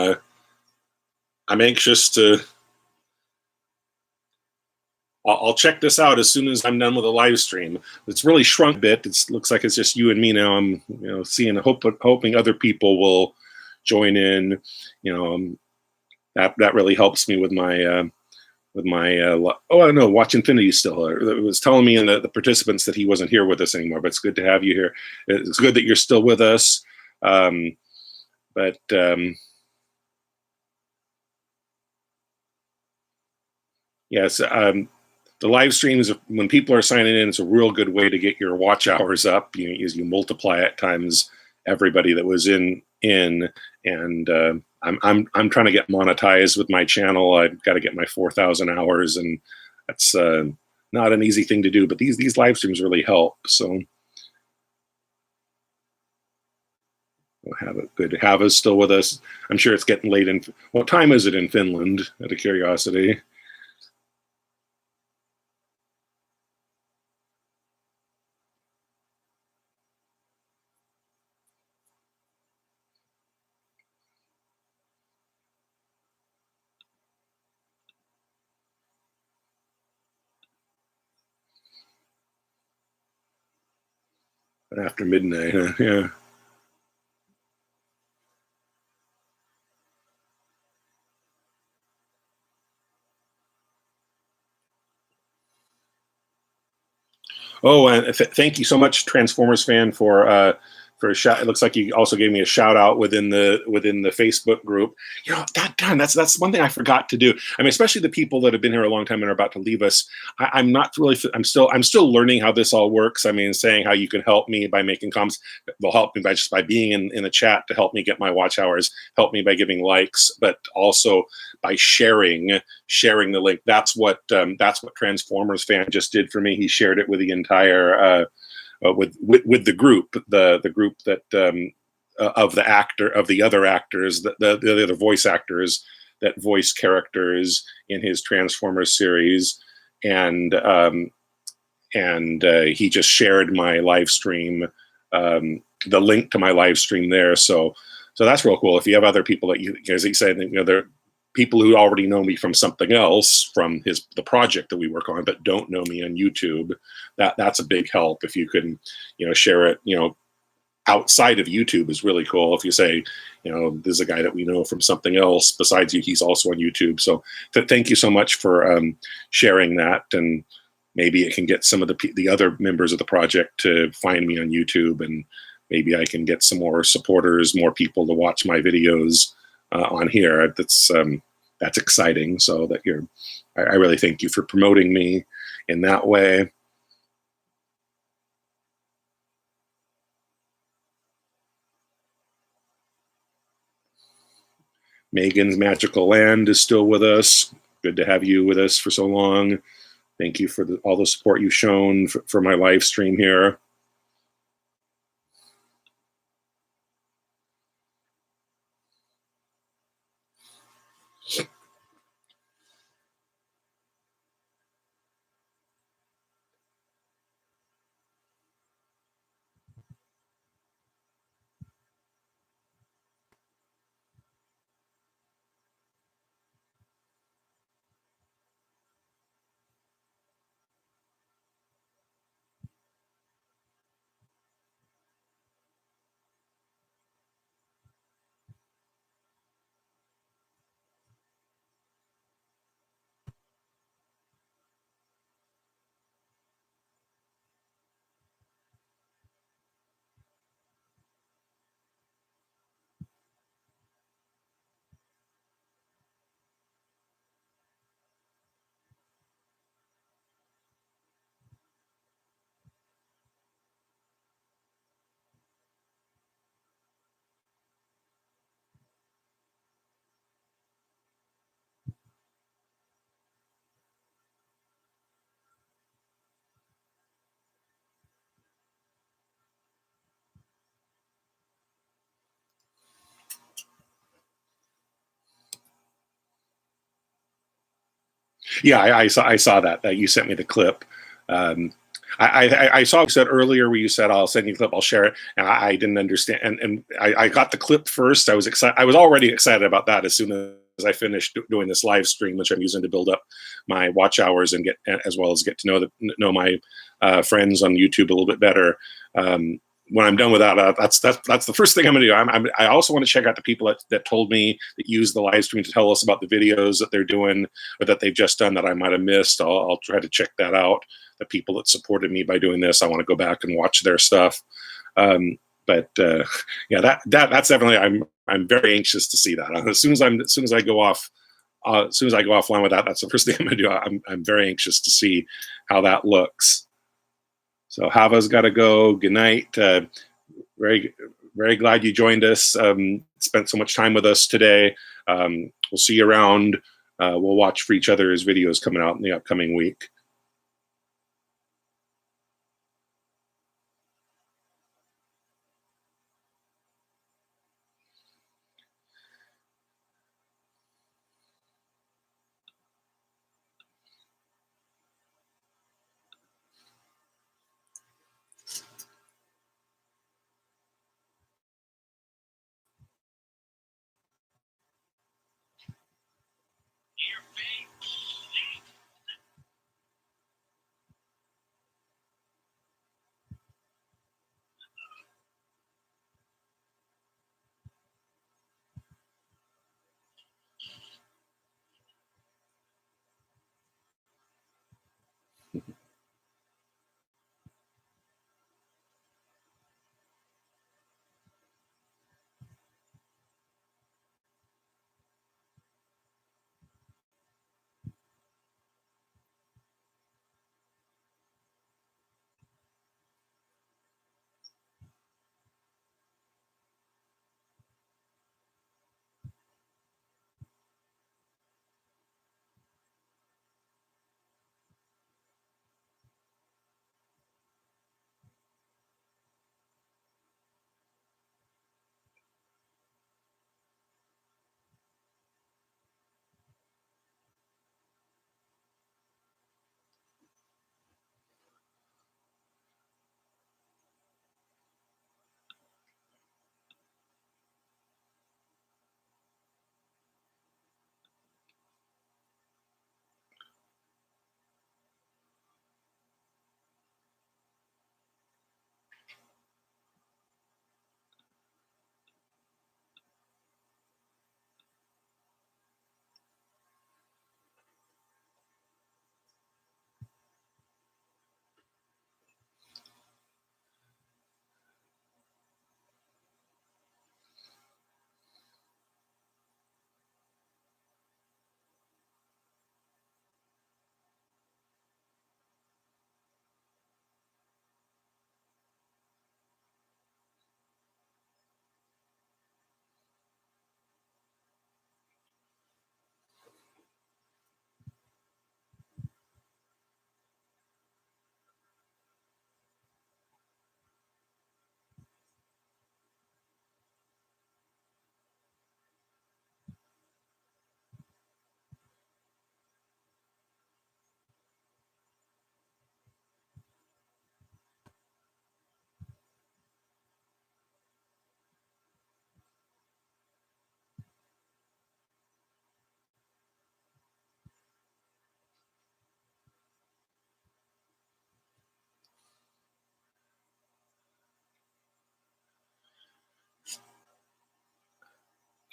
anxious to. I'll check this out as soon as I'm done with the live stream. It's really shrunk a bit. It looks like it's just you and me now. I'm seeing, hoping other people will join in. That really helps me with my oh no, Watch Infinity still. It was telling me in the participants that he wasn't here with us anymore. But it's good to have you here. It's good that you're still with us. Yes. The live streams, when people are signing in, it's a real good way to get your watch hours up. You multiply it times everybody that was in, and I'm trying to get monetized with my channel. I've got to get my 4,000 hours, and that's not an easy thing to do. But these live streams really help. So Good to have us still with us. I'm sure it's getting late. What time is it in Finland, out of curiosity? After midnight, huh? Yeah. Oh, and thank you so much, Transformers fan, for a shout. It looks like you also gave me a shout out within the Facebook group. You know, that done. That's one thing I forgot to do. I mean, especially the people that have been here a long time and are about to leave us. I'm not really. I'm still learning how this all works. I mean, saying how you can help me by making comments. They'll help me by just by being in the chat to help me get my watch hours. Help me by giving likes, but also by sharing the link. That's what Transformers fan just did for me. He shared it with the entire with the group, the group that of the other actors, the other voice actors that voice characters in his Transformers series, and he just shared my live stream, the link to my live stream there. So that's real cool. If you have other people that as he said, they're people who already know me from something else, from the project that we work on, but don't know me on YouTube, that's a big help. If you can, share it, outside of YouTube is really cool. If you say, this is a guy that we know from something else besides you, he's also on YouTube. So thank you so much for sharing that, and maybe it can get some of the other members of the project to find me on YouTube, and maybe I can get some more supporters, more people to watch my videos on here. That's exciting. So that I really thank you for promoting me in that way. Megan's Magical Land is still with us. Good to have you with us for so long. Thank you for all the support you've shown for my live stream here. Yeah, I saw that you sent me the clip. I saw you said earlier where you said I'll send you a clip, I'll share it, and I didn't understand. And I got the clip first. I was excited. I was already excited about that as soon as I finished doing this live stream, which I'm using to build up my watch hours and as well as get to know my friends on YouTube a little bit better. When I'm done with that, that's the first thing I'm going to do. I also want to check out the people that told me that use the live stream to tell us about the videos that they're doing or that they've just done that I might have missed. I'll try to check that out. The people that supported me by doing this, I want to go back and watch their stuff. But yeah, that's definitely. I'm very anxious to see that. As soon as I go offline with that, that's the first thing I'm going to do. I'm very anxious to see how that looks. So Hava's got to go. Good night. Very, very glad you joined us. Spent so much time with us today. We'll see you around. We'll watch for each other's videos coming out in the upcoming week.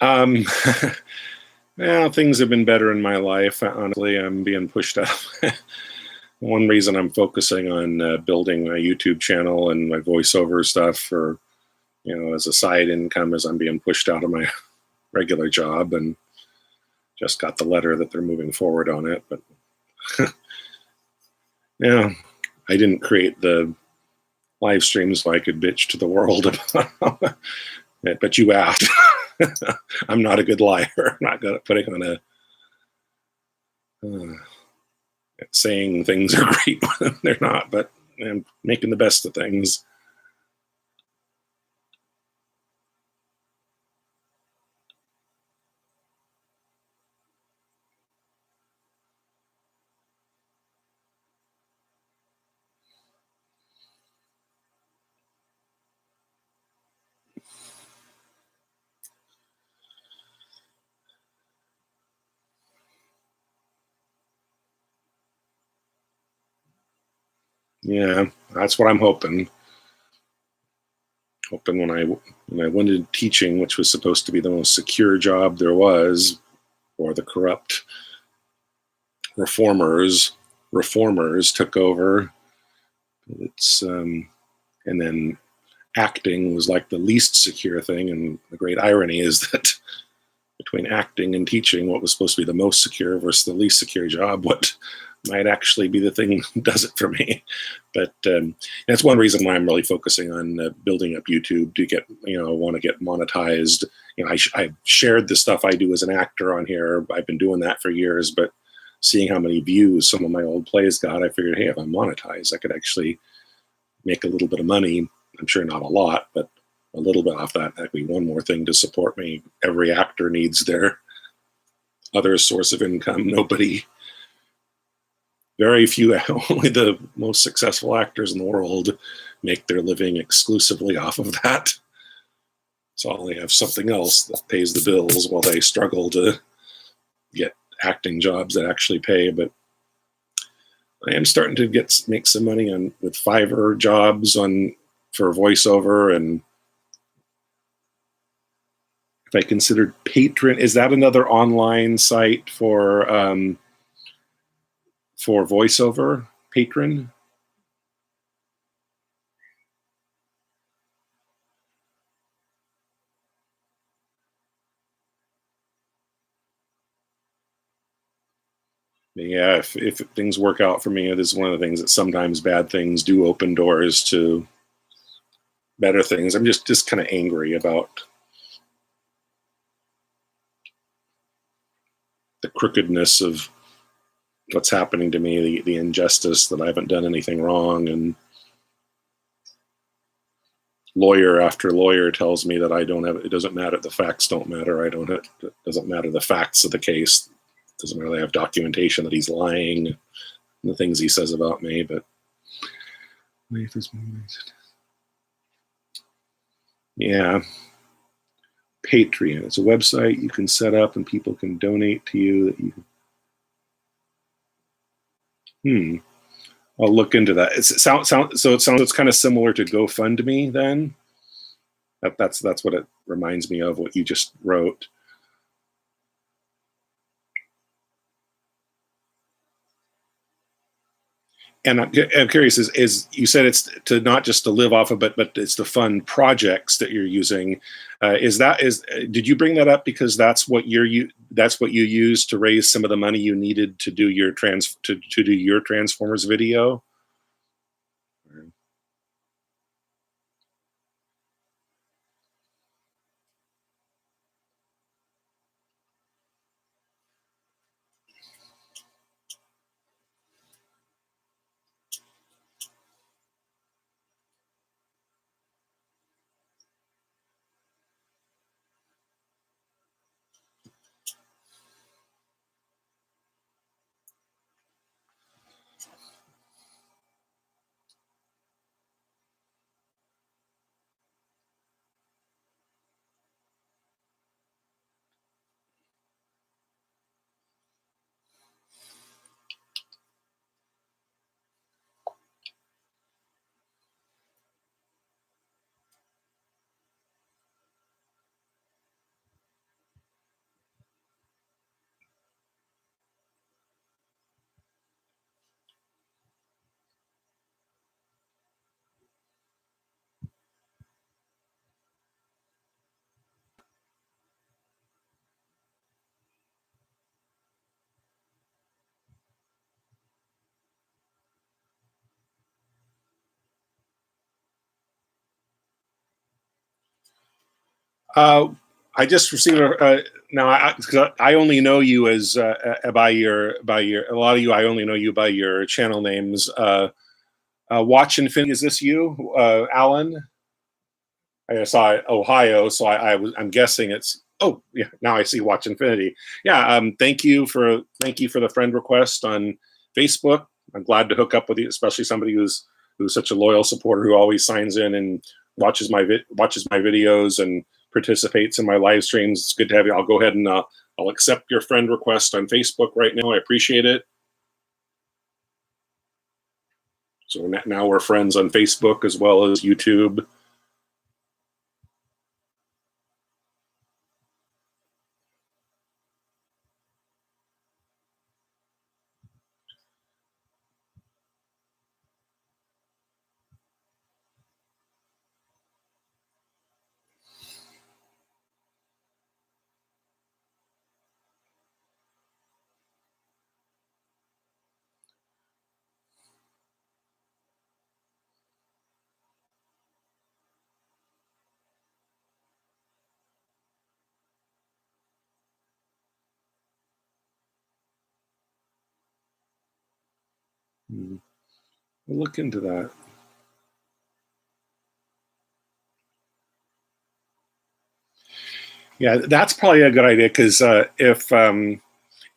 Um, well, things have been better in my life. Honestly, I'm being pushed out. One reason I'm focusing on building my YouTube channel and my voiceover stuff for, as a side income is I'm being pushed out of my regular job, and just got the letter that they're moving forward on it. But yeah, I didn't create the live stream so I could bitch to the world about it, but you asked. I'm not a good liar. I'm not good at putting on uh, saying things are great when they're not, but I'm making the best of things. Yeah, that's what I'm hoping. Hoping when I went into teaching, which was supposed to be the most secure job there was, or the corrupt reformers took over. It's and then acting was like the least secure thing. And the great irony is that between acting and teaching, what was supposed to be the most secure versus the least secure job, what might actually be the thing that does it for me. But that's one reason why I'm really focusing on building up YouTube to get, want to get monetized. I've shared the stuff I do as an actor on here. I've been doing that for years, but seeing how many views some of my old plays got, I figured, hey, if I'm monetized, I could actually make a little bit of money. I'm sure not a lot, but a little bit off that. That'd be one more thing to support me. Every actor needs their other source of income. Very few, only the most successful actors in the world make their living exclusively off of that. So they have something else that pays the bills while they struggle to get acting jobs that actually pay. But I am starting to make some money with Fiverr jobs for voiceover. And if I considered Patreon, is that another online site for voiceover? Patreon? Yeah, if things work out for me, it is one of the things that sometimes bad things do open doors to better things. I'm just kind of angry about the crookedness of what's happening to me, the injustice that I haven't done anything wrong, and lawyer after lawyer tells me that I don't have. It doesn't matter. The facts don't matter. I don't. It doesn't matter the facts of the case. It doesn't really have documentation that he's lying, and the things he says about me. But yeah, Patreon. It's a website you can set up, and people can donate to you. That you. I'll look into that. It's kind of similar to GoFundMe then. That's what it reminds me of, what you just wrote. And I'm curious, is you said it's to not just to live off of, but it's to fund projects that you're using. Did you bring that up because that's what you used to raise some of the money you needed to do your to do your Transformers video? Uh, I just received a now. 'Cause I only know you as by your a lot of you. I only know you by your channel names. Watch Infinity. Is this you, Alan? I saw Ohio, so I'm guessing it's. Oh yeah, now I see Watch Infinity. Yeah. Thank you for the friend request on Facebook. I'm glad to hook up with you, especially somebody who's such a loyal supporter who always signs in and watches my videos and participates in my live streams. It's good to have you. I'll go ahead and I'll accept your friend request on Facebook right now. I appreciate it. So now we're friends on Facebook as well as YouTube. We'll look into that. Yeah, that's probably a good idea because if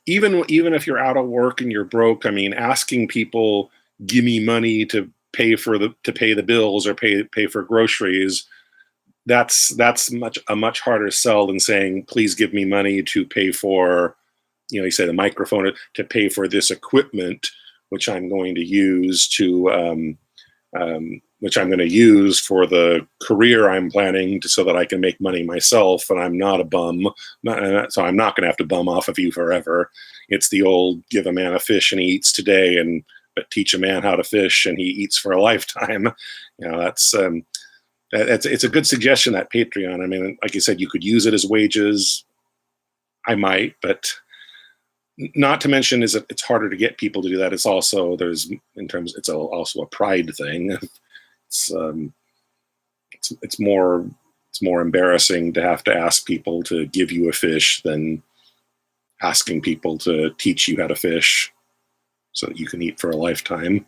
even if you're out of work and you're broke, I mean, asking people give me money to pay the bills or pay for groceries, that's a much harder sell than saying please give me money to pay for, you say the microphone, to pay for this equipment which I'm going to use for the career I'm planning so that I can make money myself and I'm not a bum. So I'm not going to have to bum off of you forever. It's the old give a man a fish and he eats today, but teach a man how to fish and he eats for a lifetime. It's a good suggestion, that Patreon. I mean, like you said, you could use it as wages. I might, but not to mention it's harder to get people to do that. It's also it's also a pride thing. It's more embarrassing to have to ask people to give you a fish than asking people to teach you how to fish so that you can eat for a lifetime.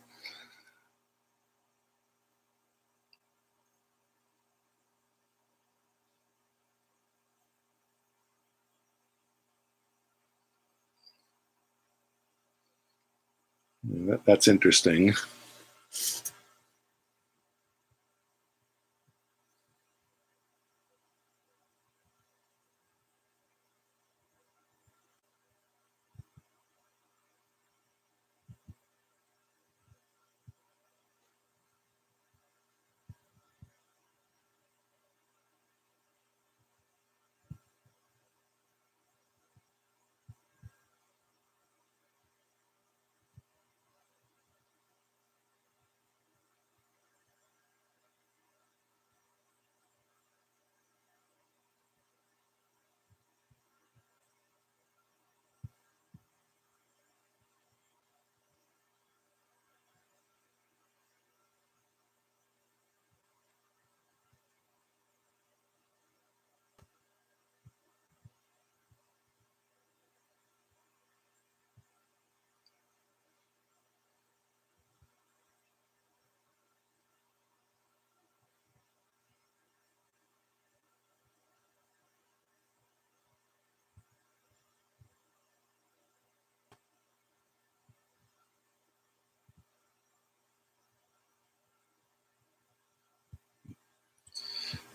That's interesting.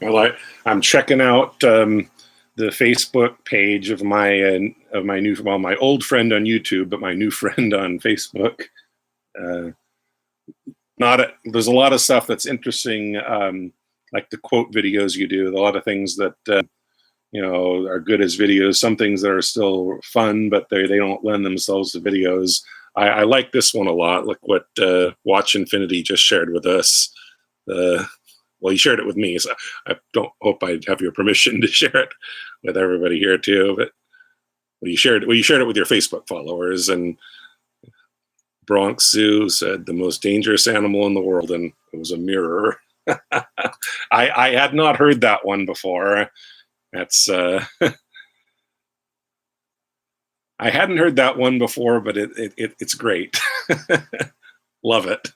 Well, I'm checking out the Facebook page of my new, well, my old friend on YouTube, but my new friend on Facebook. Uh, there's a lot of stuff that's interesting, like the quote videos you do. A lot of things that are good as videos. Some things that are still fun, but they don't lend themselves to videos. I like this one a lot. Like what Watch Infinity just shared with us. Well, you shared it with me, so I don't hope I have your permission to share it with everybody here too. But you shared it with your Facebook followers, and Bronx Zoo said the most dangerous animal in the world, and it was a mirror. I had not heard that one before, That's I hadn't heard that one before, but it's great. Love it.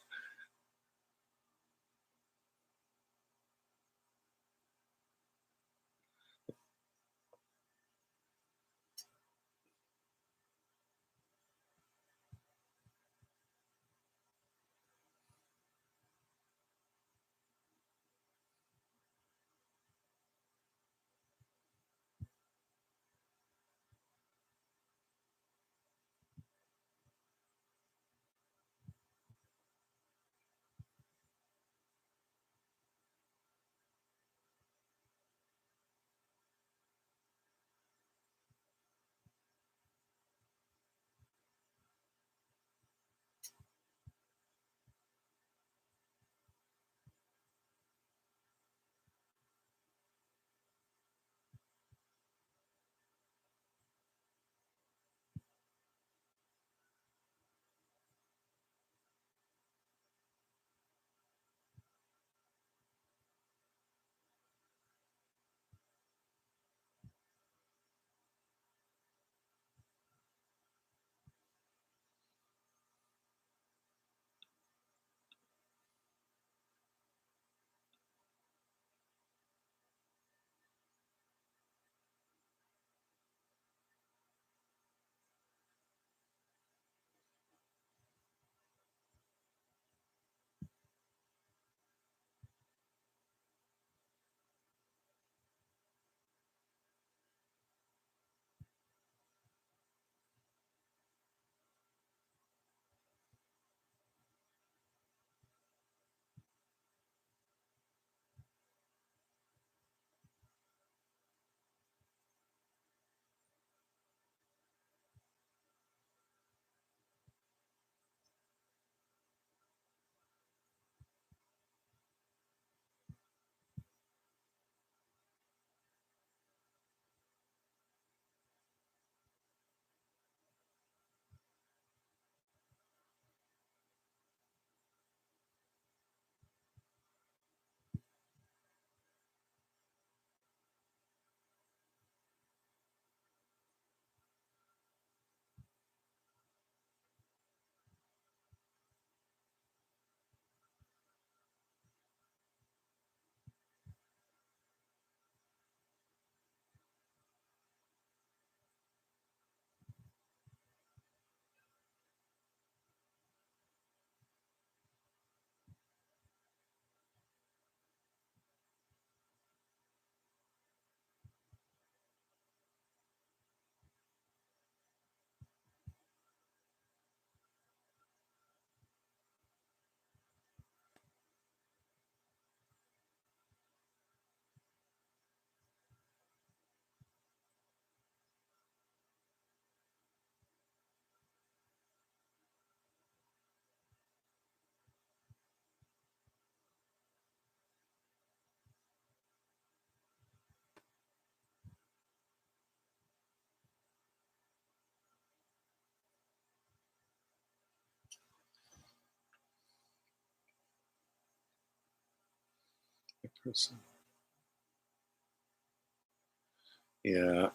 Yeah.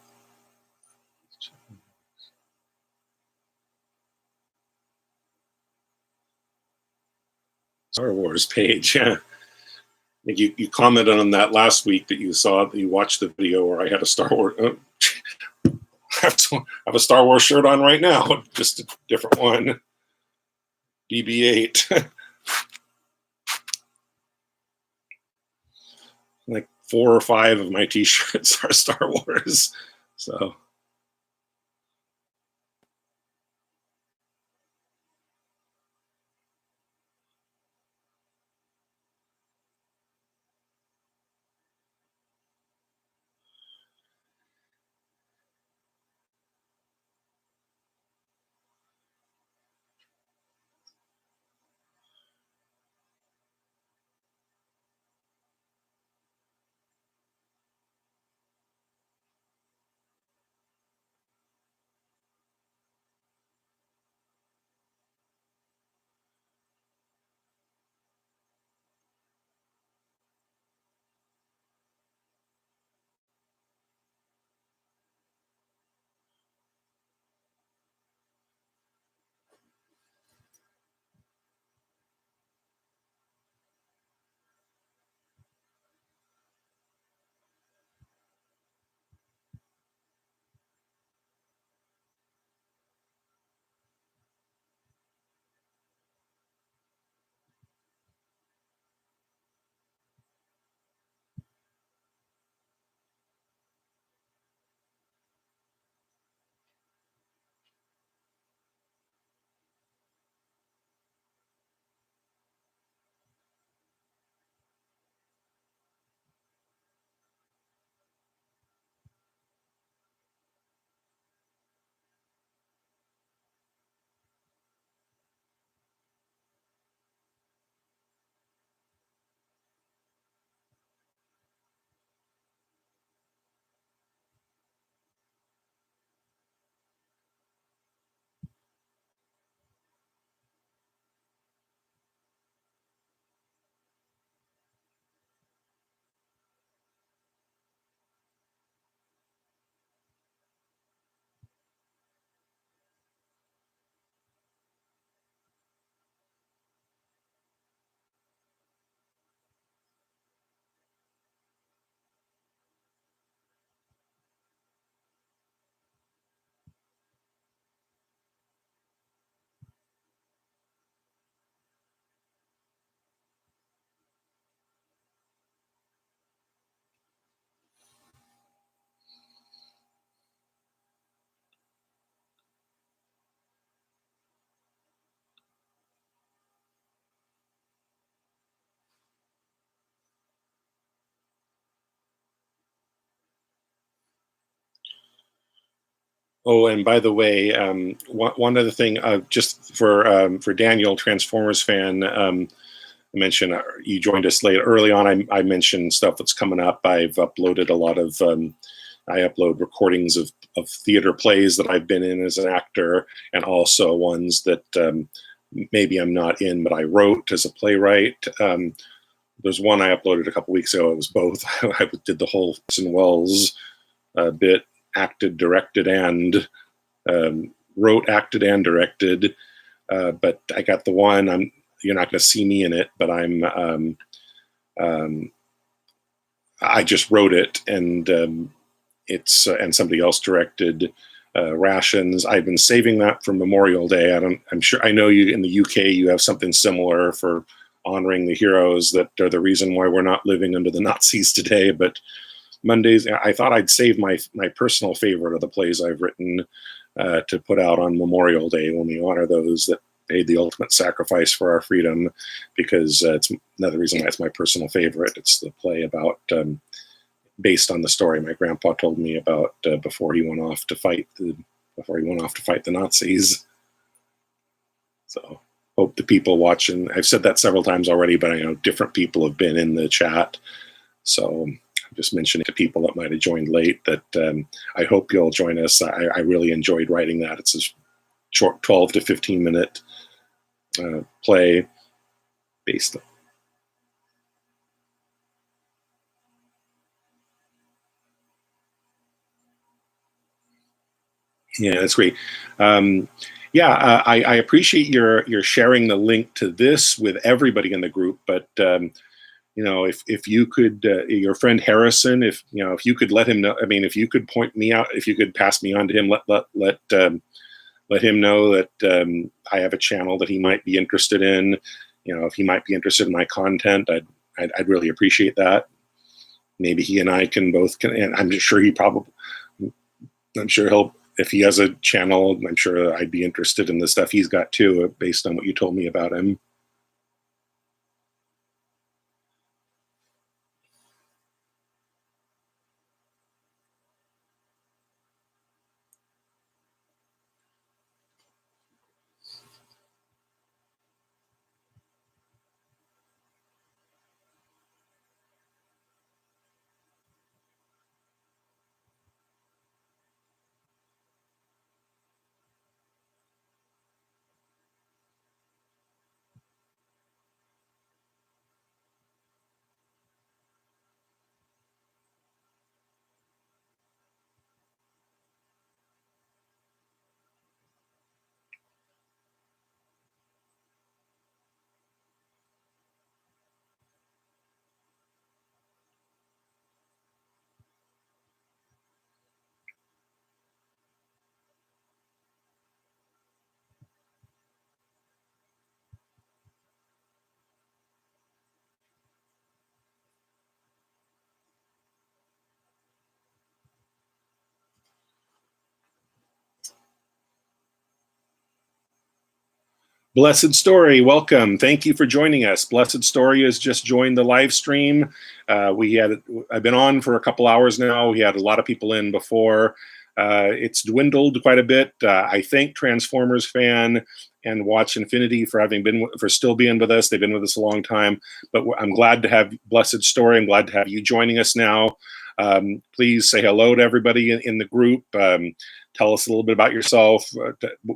Star Wars page. Yeah. I think you commented on that last week that you saw that you watched the video where I had a Star Wars. I have a Star Wars shirt on right now, just a different one. BB-8. Like 4 or 5 of my T-shirts are Star Wars. So Oh, and by the way, one other thing, just for Daniel, Transformers fan, I mentioned you joined us late early on. I mentioned stuff that's coming up. I've uploaded a lot of. I upload recordings of theater plays that I've been in as an actor, and also ones that maybe I'm not in, but I wrote as a playwright. There's one I uploaded a couple weeks ago. It was both. I did the whole Orson Welles bit, acted, directed, and wrote, acted, and directed. But I got the one. You're not going to see me in it, but I just wrote it, and it's and somebody else directed Rations. I've been saving that for Memorial Day. I'm sure I know you in the UK. You have something similar for honoring the heroes that are the reason why we're not living under the Nazis today. But Mondays, I thought I'd save my personal favorite of the plays I've written to put out on Memorial Day when we honor those that paid the ultimate sacrifice for our freedom, because it's another reason why it's my personal favorite. It's the play about, based on the story my grandpa told me about before he went off to fight the Nazis. So hope the people watching, I've said that several times already, but I know different people have been in the chat. So I'm just mentioning to people that might have joined late that I hope you'll join us. I really enjoyed writing that. It's a short 12 to 15 minute play based on. Yeah, that's great. I appreciate your sharing the link to this with everybody in the group. But if you could, your friend Harrison, if you could let him know. I mean, if you could point me out, if you could pass me on to him, let him know that I have a channel that he might be interested in. If he might be interested in my content, I'd really appreciate that. Maybe he and I can both. And I'm sure he'll. If he has a channel, I'm sure I'd be interested in the stuff he's got too, based on what you told me about him. Blessed Story, welcome. Thank you for joining us. Blessed Story has just joined the live stream. I've been on for a couple hours now. We had a lot of people in before. It's dwindled quite a bit. I thank Transformers fan and Watch Infinity for still being with us. They've been with us a long time. But I'm glad to have Blessed Story. I'm glad to have you joining us now. Please say hello to everybody in the group. Tell us a little bit about yourself,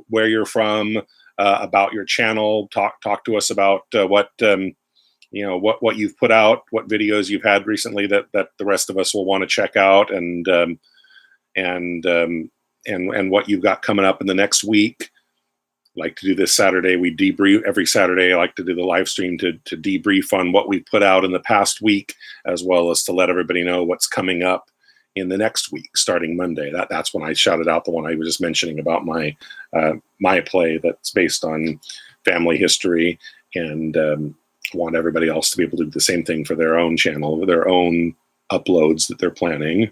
where you're from. About your channel, talk to us about what you've put out, what videos you've had recently that the rest of us will want to check out, and what you've got coming up in the next week. I like to do this Saturday. We debrief every Saturday. I like to do the live stream to debrief on what we put out in the past week, as well as to let everybody know what's coming up in the next week, starting Monday. That's when I shouted out the one I was just mentioning about my play that's based on family history, and want everybody else to be able to do the same thing for their own channel, their own uploads that they're planning.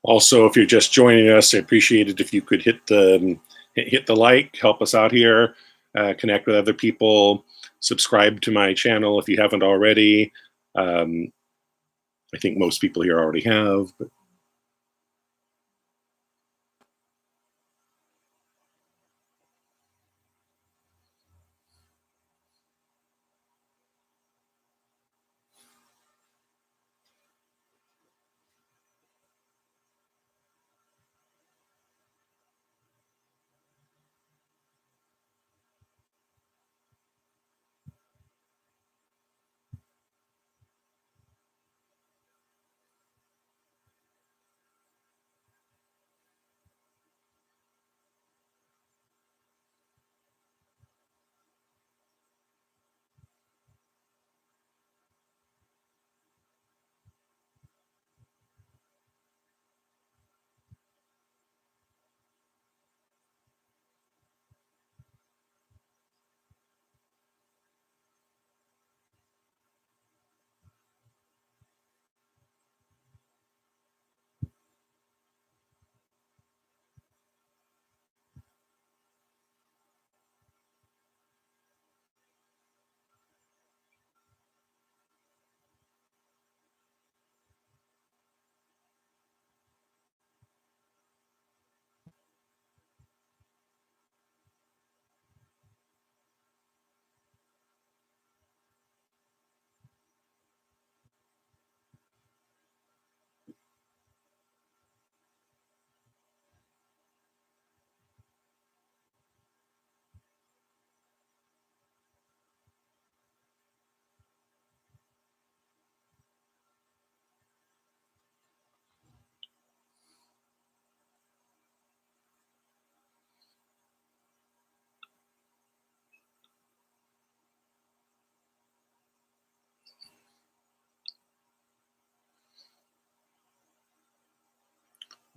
Also, if you're just joining us, I appreciate it if you could hit the like, help us out here, connect with other people, subscribe to my channel if you haven't already. I think most people here already have, but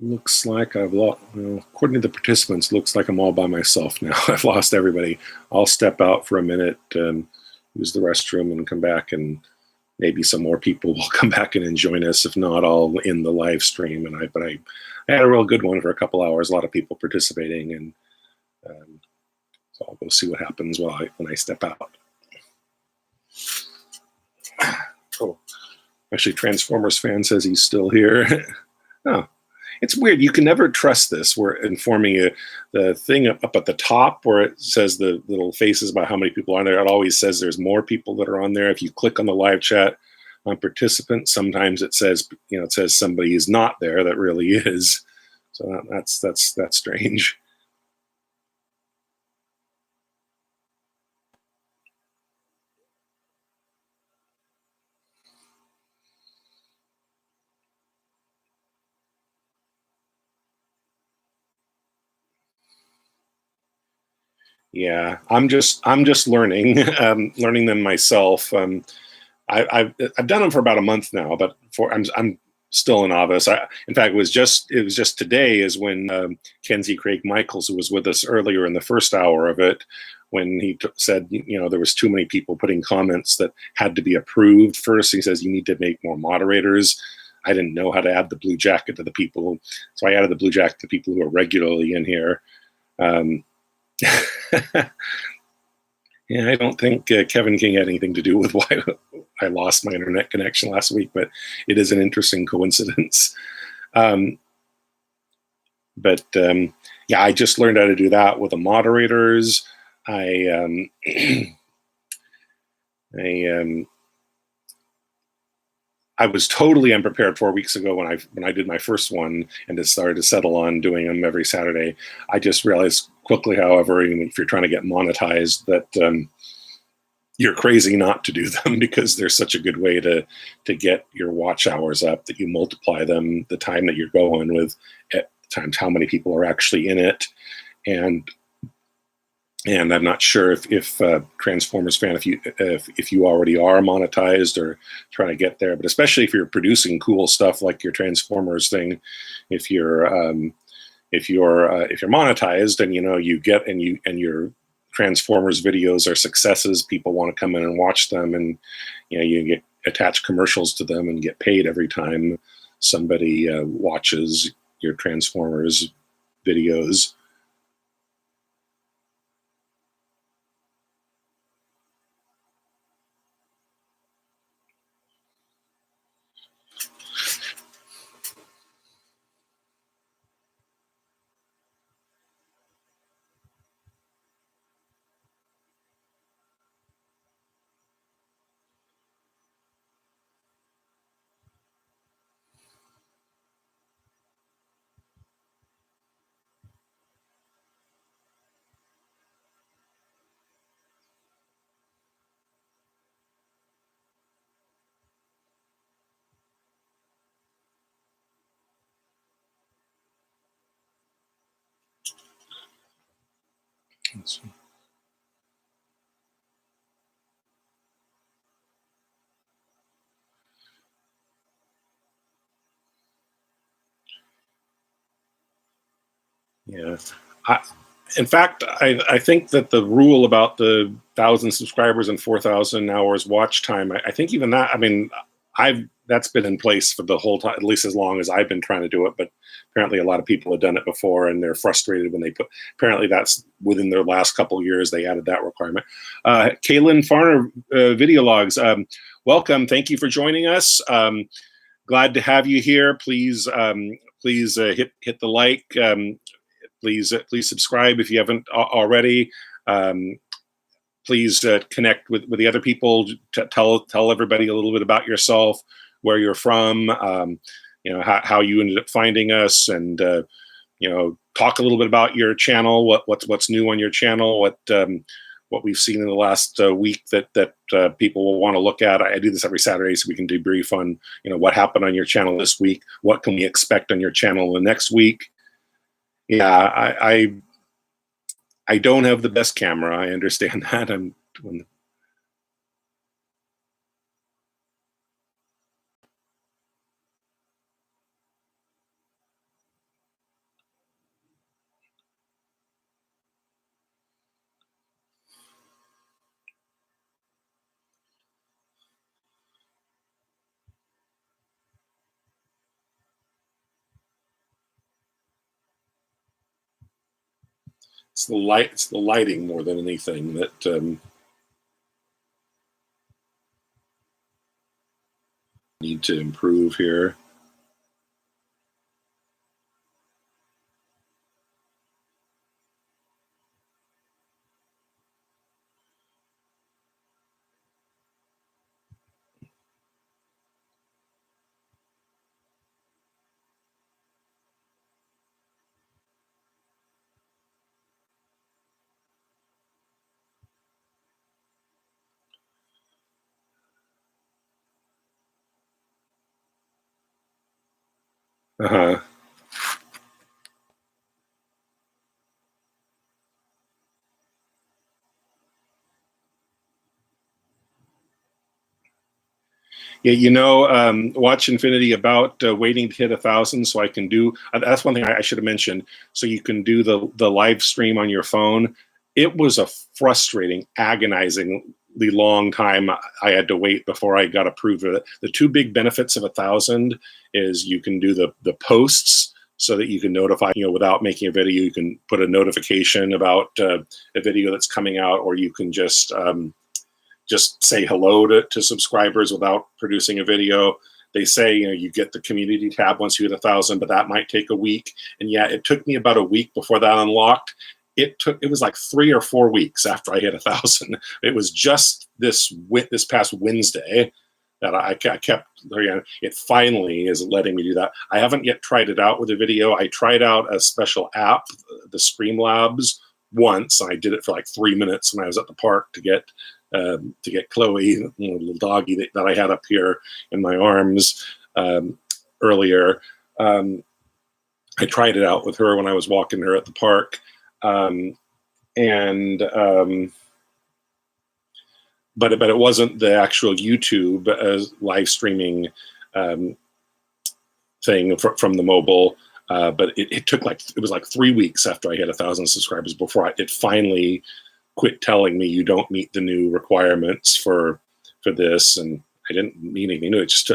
looks like I've lost, well, according to the participants, looks like I'm all by myself now. I've lost everybody. I'll step out for a minute, use the restroom, and come back, and maybe some more people will come back in and join us. If not, I'll end the live stream. But I had a real good one for a couple hours. A lot of people participating, and so I'll go see what happens when I step out. Oh, actually, Transformers fan says he's still here. Oh. It's weird. You can never trust this. We're informing you. The thing up at the top where it says the little faces about how many people are on there, it always says there's more people that are on there. If you click on the live chat on participants, sometimes it says, it says somebody is not there that really is. So that's strange. Yeah, I'm just learning, learning them myself. I've done them for about a month now, but I'm still a novice. In fact, it was just today is when Kenzie Craig Michaels, who was with us earlier in the first hour of it, when he said there was too many people putting comments that had to be approved first. He says you need to make more moderators. I didn't know how to add the blue jacket to the people, so I added the blue jacket to people who are regularly in here. Yeah, I don't think Kevin King had anything to do with why I lost my internet connection last week, but it is an interesting coincidence. Yeah, I just learned how to do that with the moderators. I was totally unprepared 4 weeks ago when I did my first one and just started to settle on doing them every Saturday. I just realized quickly, however, even if you're trying to get monetized, that you're crazy not to do them because they're such a good way to get your watch hours up that you multiply them, the time that you're going with, at times how many people are actually in it. And I'm not sure if Transformers fan, if you already are monetized or trying to get there, but especially if you're producing cool stuff like your Transformers thing, if you're monetized and you get and your Transformers videos are successes, people want to come in and watch them, and you get attached commercials to them and get paid every time somebody watches your Transformers videos. Let's see. Yeah. In fact, I think that the rule about the 1,000 subscribers and 4,000 hours watch time, I think even that, I mean, that's been in place for the whole time, at least as long as I've been trying to do it. But apparently a lot of people have done it before and they're frustrated when they apparently that's within their last couple of years, they added that requirement. Kaylin Farner, Video Logs, welcome. Thank you for joining us. Glad to have you here. Please hit the like. Please subscribe if you haven't already. Please connect with the other people. Tell everybody a little bit about yourself, where you're from, how you ended up finding us, and talk a little bit about your channel. What's new on your channel? What we've seen in the last week that people will want to look at. I do this every Saturday, so we can debrief on what happened on your channel this week. What can we expect on your channel the next week? Yeah, I don't have the best camera. I understand that. It's the light. It's the lighting more than anything that need to improve here. Uh-huh. Yeah, Watch Infinity about waiting to hit 1,000, so I can do. That's one thing I should have mentioned. So you can do the live stream on your phone. It was a frustrating, agonizingly long time I had to wait before I got approved of it. The two big benefits of 1,000 is you can do the posts, so that you can notify, without making a video, you can put a notification about a video that's coming out, or you can just say hello to subscribers without producing a video. They say, you get the community tab once you hit 1,000, but that might take a week. And yeah, it took me about a week before that unlocked. It was like 3 or 4 weeks after I hit 1,000. It was just this past Wednesday that I kept, it finally is letting me do that. I haven't yet tried it out with a video. I tried out a special app, the Streamlabs, once. I did it for like 3 minutes when I was at the park to get Chloe, the little doggy that I had up here in my arms earlier. I tried it out with her when I was walking her at the park, but it wasn't the actual YouTube live streaming thing from the mobile. But it was like 3 weeks after I hit 1,000 subscribers before it finally quit telling me you don't meet the new requirements for this. And I didn't mean anything new. It just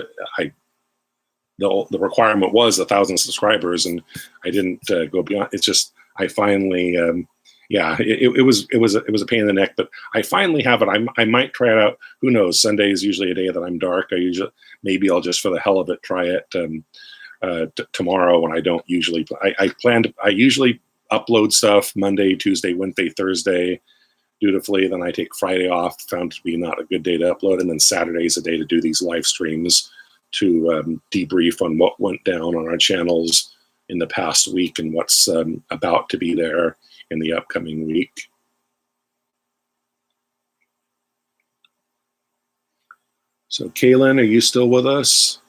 the requirement was 1,000 subscribers, and I didn't go beyond. It's just I finally, yeah, it was a pain in the neck, but I finally have it. I might try it out. Who knows? Sunday is usually a day that I'm dark. Maybe I'll just for the hell of it try it tomorrow when I don't usually. I usually upload stuff Monday, Tuesday, Wednesday, Thursday dutifully. Then I take Friday off, found to be not a good day to upload, and then Saturday is a day to do these live streams to debrief on what went down on our channels in the past week and what's about to be there in the upcoming week. So Kaylin, are you still with us?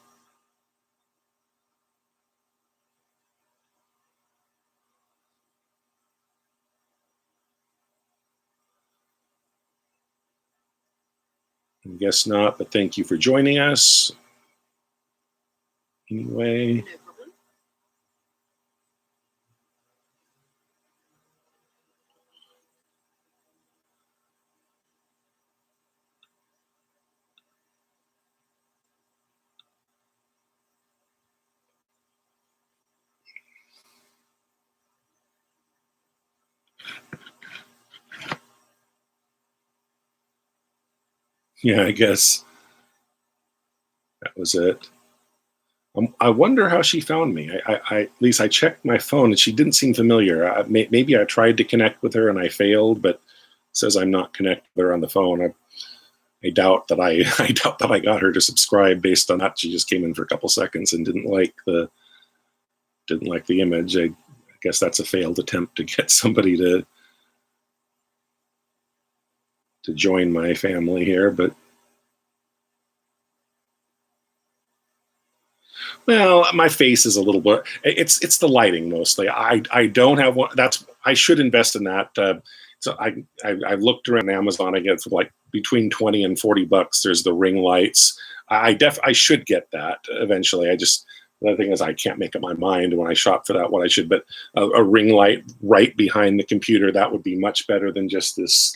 I guess not, but thank you for joining us. Anyway. Yeah, I guess that was it. I wonder how she found me. At least I checked my phone and she didn't seem familiar. Maybe I tried to connect with her and I failed, but it says I'm not connected with her on the phone. I doubt that I doubt that I got her to subscribe based on that. She just came in for a couple seconds and didn't like the image. I guess that's a failed attempt to get somebody to join my family here, but well, my face is a little bit. It's the lighting mostly. I don't have one. I should invest in that. So I've looked around Amazon. I get for like between $20 and $40. There's the ring lights. I should get that eventually. The thing is I can't make up my mind when I shop for that what I should. But a ring light right behind the computer, that would be much better than just this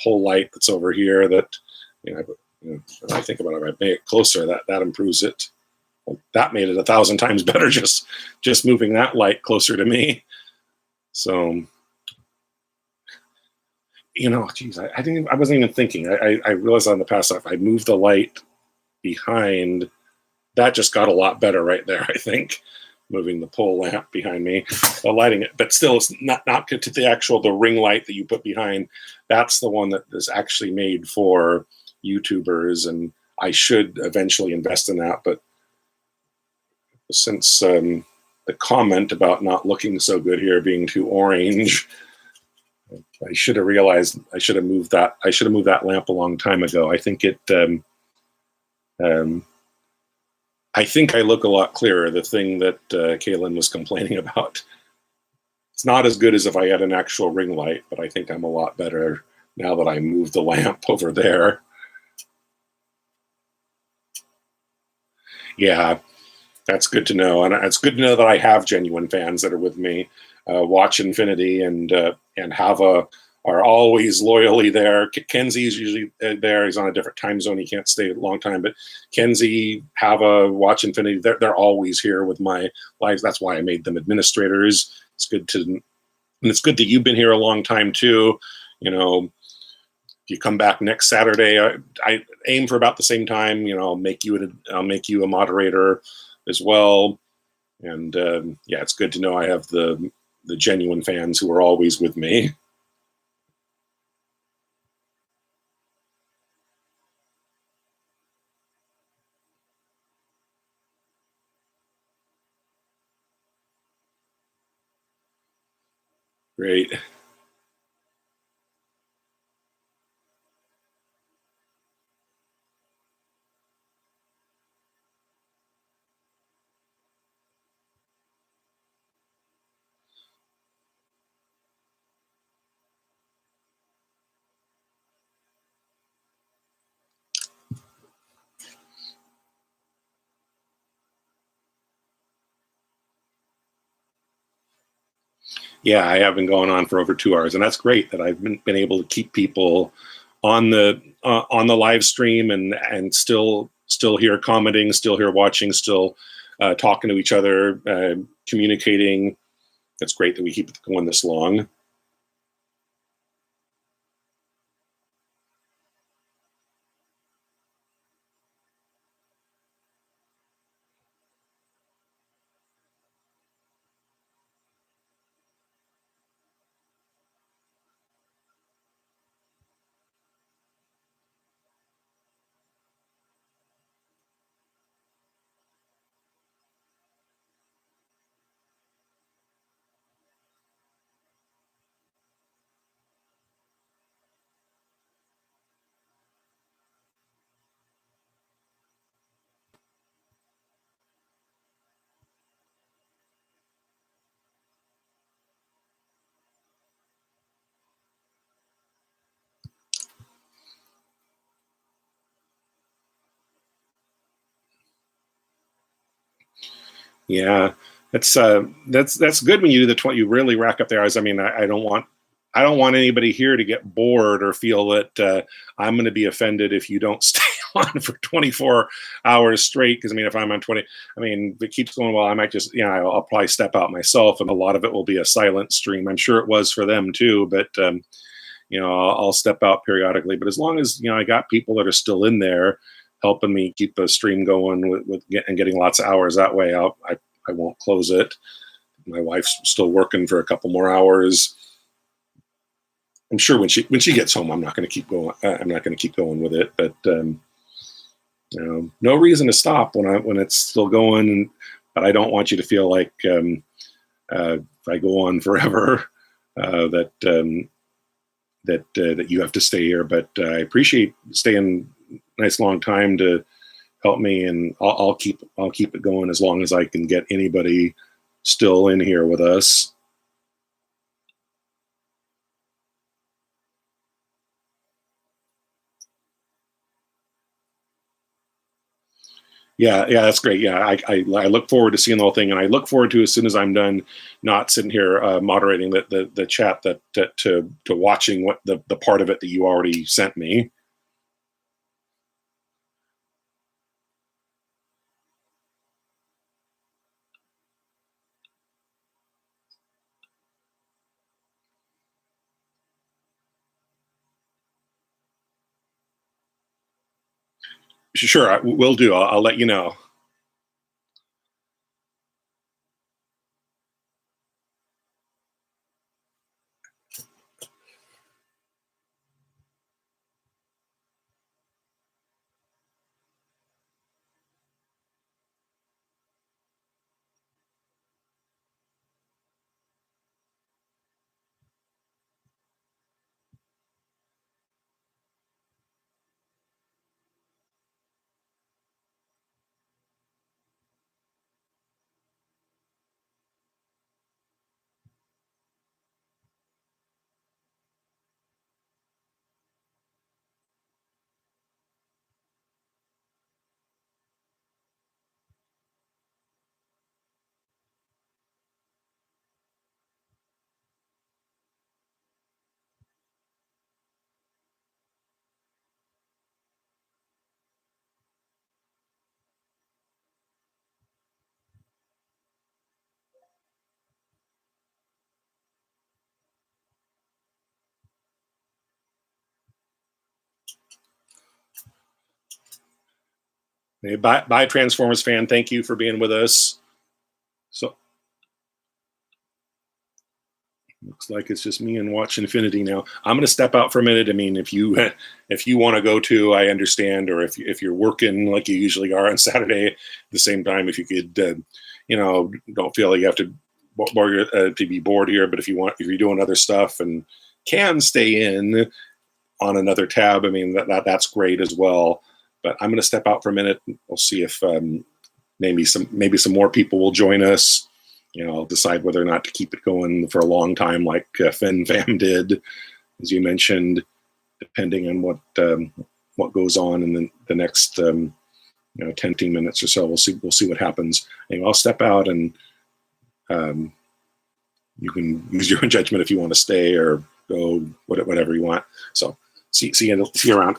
pull light that's over here. That when I think about it, if I make it closer, that improves it. Well, that made it 1,000 times better just moving that light closer to me. So, geez, I wasn't even thinking. I realized on the past if I moved the light behind, that just got a lot better right there. I think moving the pole lamp behind me, lighting it, but still, it's not to the ring light that you put behind. That's the one that is actually made for YouTubers, and I should eventually invest in that, but since the comment about not looking so good here, being too orange, I should have realized I should have moved that lamp a long time ago. I think I think I look a lot clearer. The thing that Kaylin was complaining about, it's not as good as if I had an actual ring light, but I think I'm a lot better now that I moved the lamp over there. Yeah. That's good to know, and it's good to know that I have genuine fans that are with me, watch Infinity, and Hava are always loyally there. Kenzie is usually there. He's on a different time zone. He can't stay a long time, but Kenzie, Hava, watch Infinity. They're always here with my lives. That's why I made them administrators. It's good that you've been here a long time too. If you come back next Saturday, I aim for about the same time. I'll make you a moderator as well, and yeah, it's good to know I have the genuine fans who are always with me. Great. Yeah, I have been going on for over 2 hours, and that's great that I've been able to keep people on the live stream and still here commenting, still here watching, still talking to each other, communicating. It's great that we keep it going this long. Yeah, that's good when you do the 20. You really rack up the hours. I mean, I don't want anybody here to get bored or feel that I'm going to be offended if you don't stay on for 24 hours straight. Because I mean, if I'm on 20, I mean, if it keeps going well, I might just, you know, I'll probably step out myself, and a lot of it will be a silent stream. I'm sure it was for them too, but you know, I'll step out periodically. But as long as, you know, I got people that are still in there helping me keep the stream going and getting lots of hours that way, I won't close it. My wife's still working for a couple more hours. I'm sure when she gets home, I'm not going to keep going. I'm not going to keep going with it. But you know, no reason to stop when it's still going. But I don't want you to feel like if I go on forever that you have to stay here. But I appreciate staying a nice long time to help me, and I'll keep it going as long as I can get anybody still in here with us. Yeah, yeah, that's great. Yeah, I look forward to seeing the whole thing, and I look forward to, as soon as I'm done, not sitting here moderating the chat, to watching what the part of it that you already sent me. Sure, will do. I'll let you know. Hey, bye, Transformers fan. Thank you for being with us. So looks like it's just me and Watch Infinity now. I'm going to step out for a minute. I mean, if you want to go to, I understand. Or if you're working like you usually are on Saturday at the same time, if you could, you know, don't feel like you have to to be bored here. But if you're doing other stuff and can stay in on another tab, I mean, that's great as well. But I'm going to step out for a minute. We'll see if maybe some more people will join us. You know, I'll decide whether or not to keep it going for a long time, like Fen Fam did, as you mentioned, depending on what goes on in the next 10 minutes or so. We'll see what happens. Anyway, I'll step out, and you can use your own judgment if you want to stay or go, whatever you want. So see you around.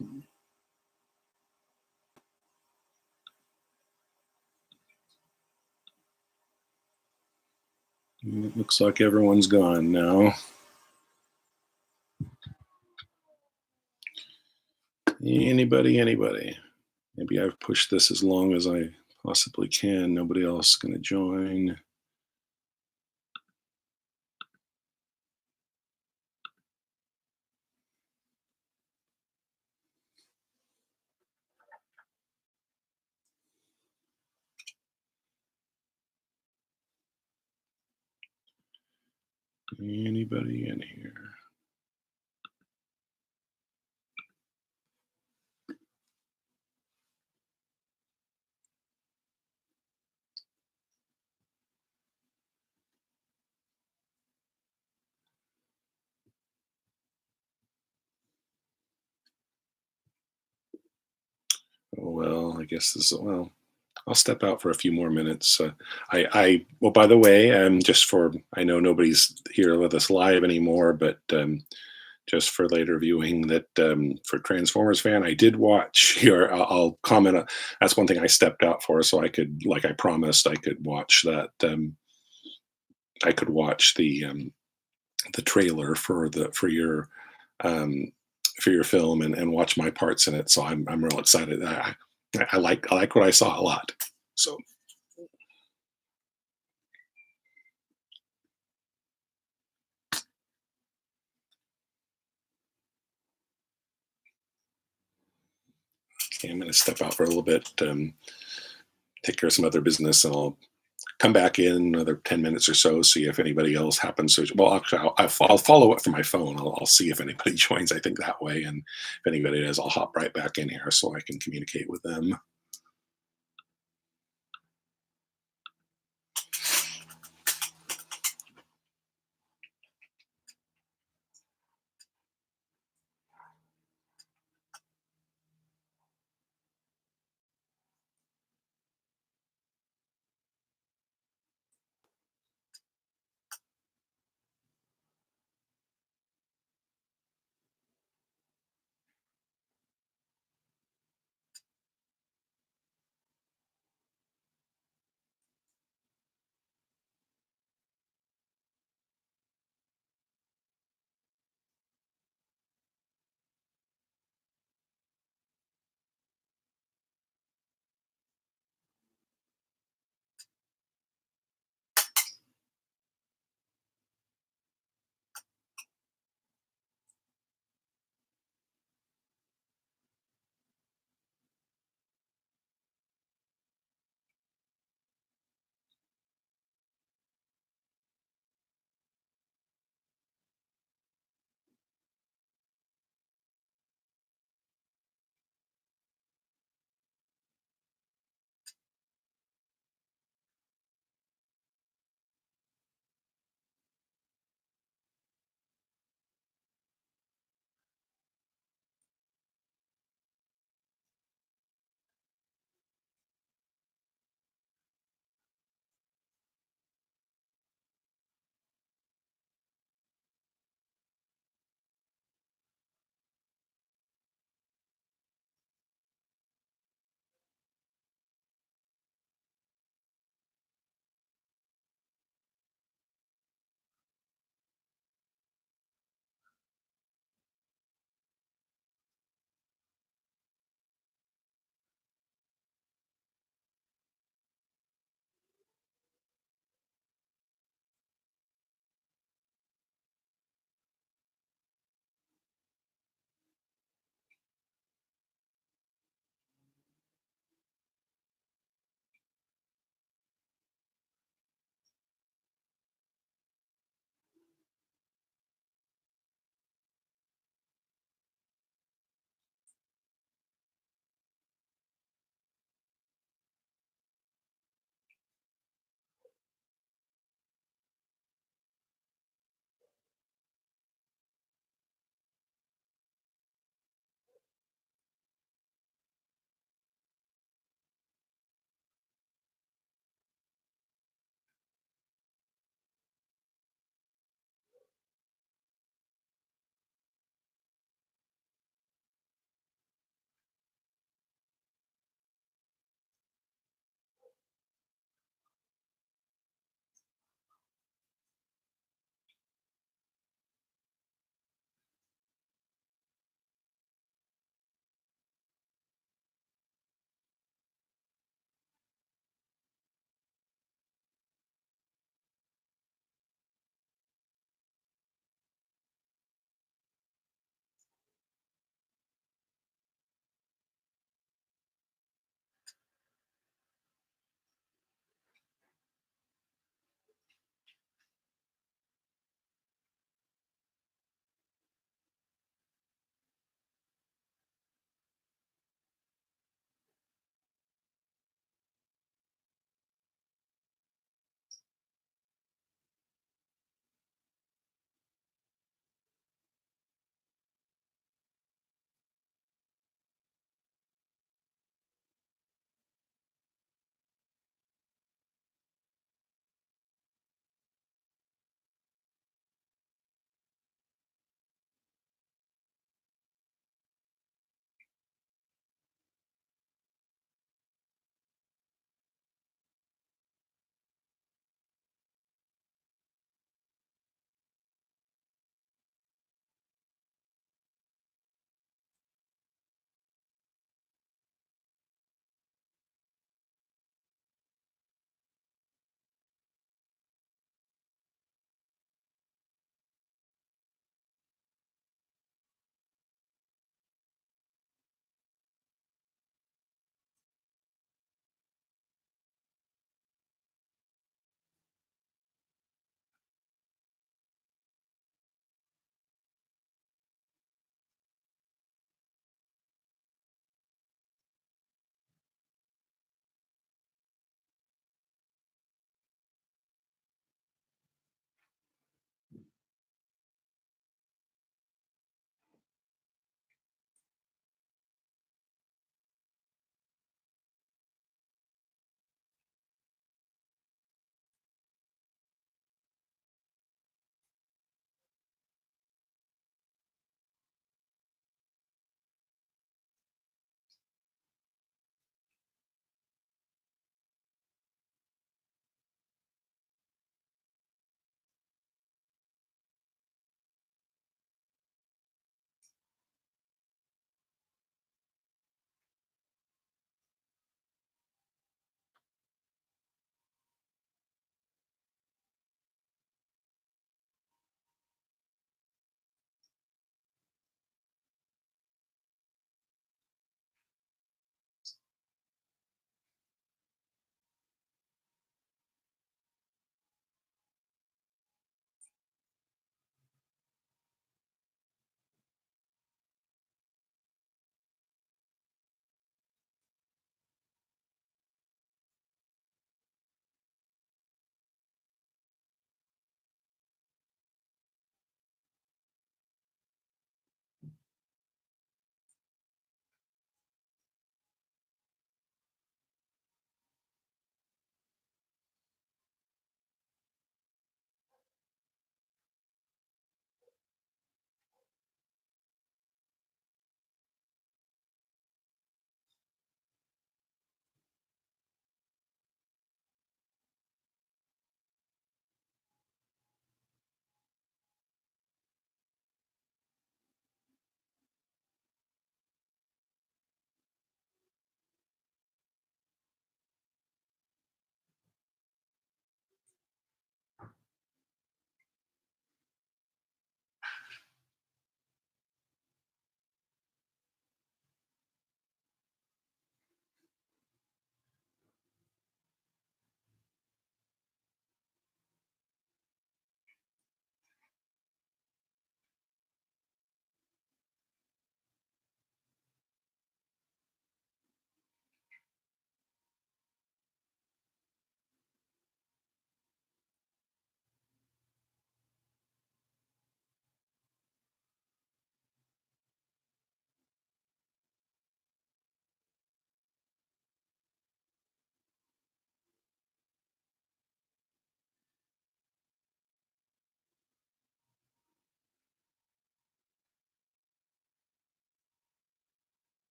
It looks like everyone's gone now. Anybody? Maybe I've pushed this as long as I possibly can. Nobody else is going to join. Anybody in here? Oh, well, I guess this. Well, I'll step out for a few more minutes. Well, by the way, just for I know nobody's here with us live anymore, but just for later viewing, that for Transformers fan, I did watch your. I'll comment. That's one thing I stepped out for, so I could, like I promised, I could watch that. I could watch the trailer um, for your film and watch my parts in it. So I'm real excited. I like what I saw a lot. So okay, I'm going to step out for a little bit, take care of some other business, and I'll come back in another 10 minutes or so, see if anybody else happens to. Well, actually, I'll follow it from my phone. I'll see if anybody joins, I think, that way. And if anybody does, I'll hop right back in here so I can communicate with them.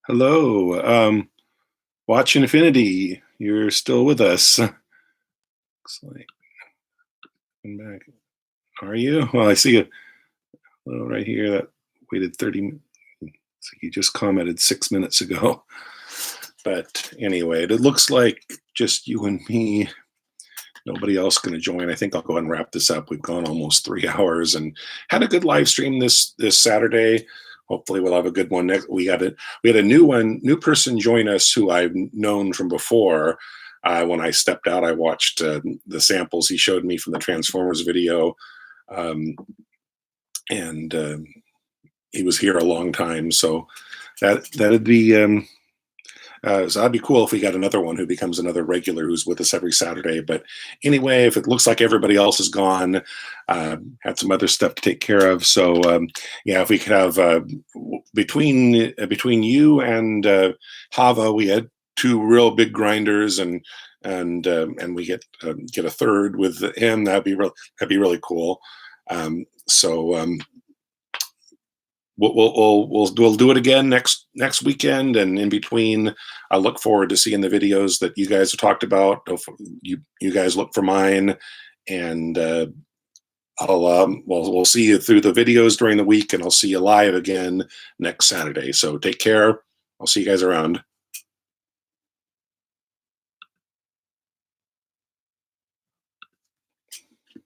Hello, Watch Infinity. You're still with us. Looks like I'm back. Are you? Well, I see a little right here that waited 30 minutes. So you just commented 6 minutes ago. But anyway, it looks like just you and me. Nobody else going to join. I think I'll go ahead and wrap this up. We've gone almost 3 hours and had a good live stream this Saturday. Hopefully, we'll have a good one next. We had a new person join us who I've known from before. When I stepped out, I watched the samples he showed me from the Transformers video, and he was here a long time. So that'd be. So that'd be cool if we got another one who becomes another regular who's with us every Saturday. But anyway, if it looks like everybody else is gone, had some other stuff to take care of. So yeah, if we could have between you and Hava, we had two real big grinders, and we get a third with him. That'd be really cool. So we'll do it again next weekend, and in between, I look forward to seeing the videos that you guys have talked about. You guys look for mine, and we'll see you through the videos during the week, and I'll see you live again next Saturday. So take care. I'll see you guys around.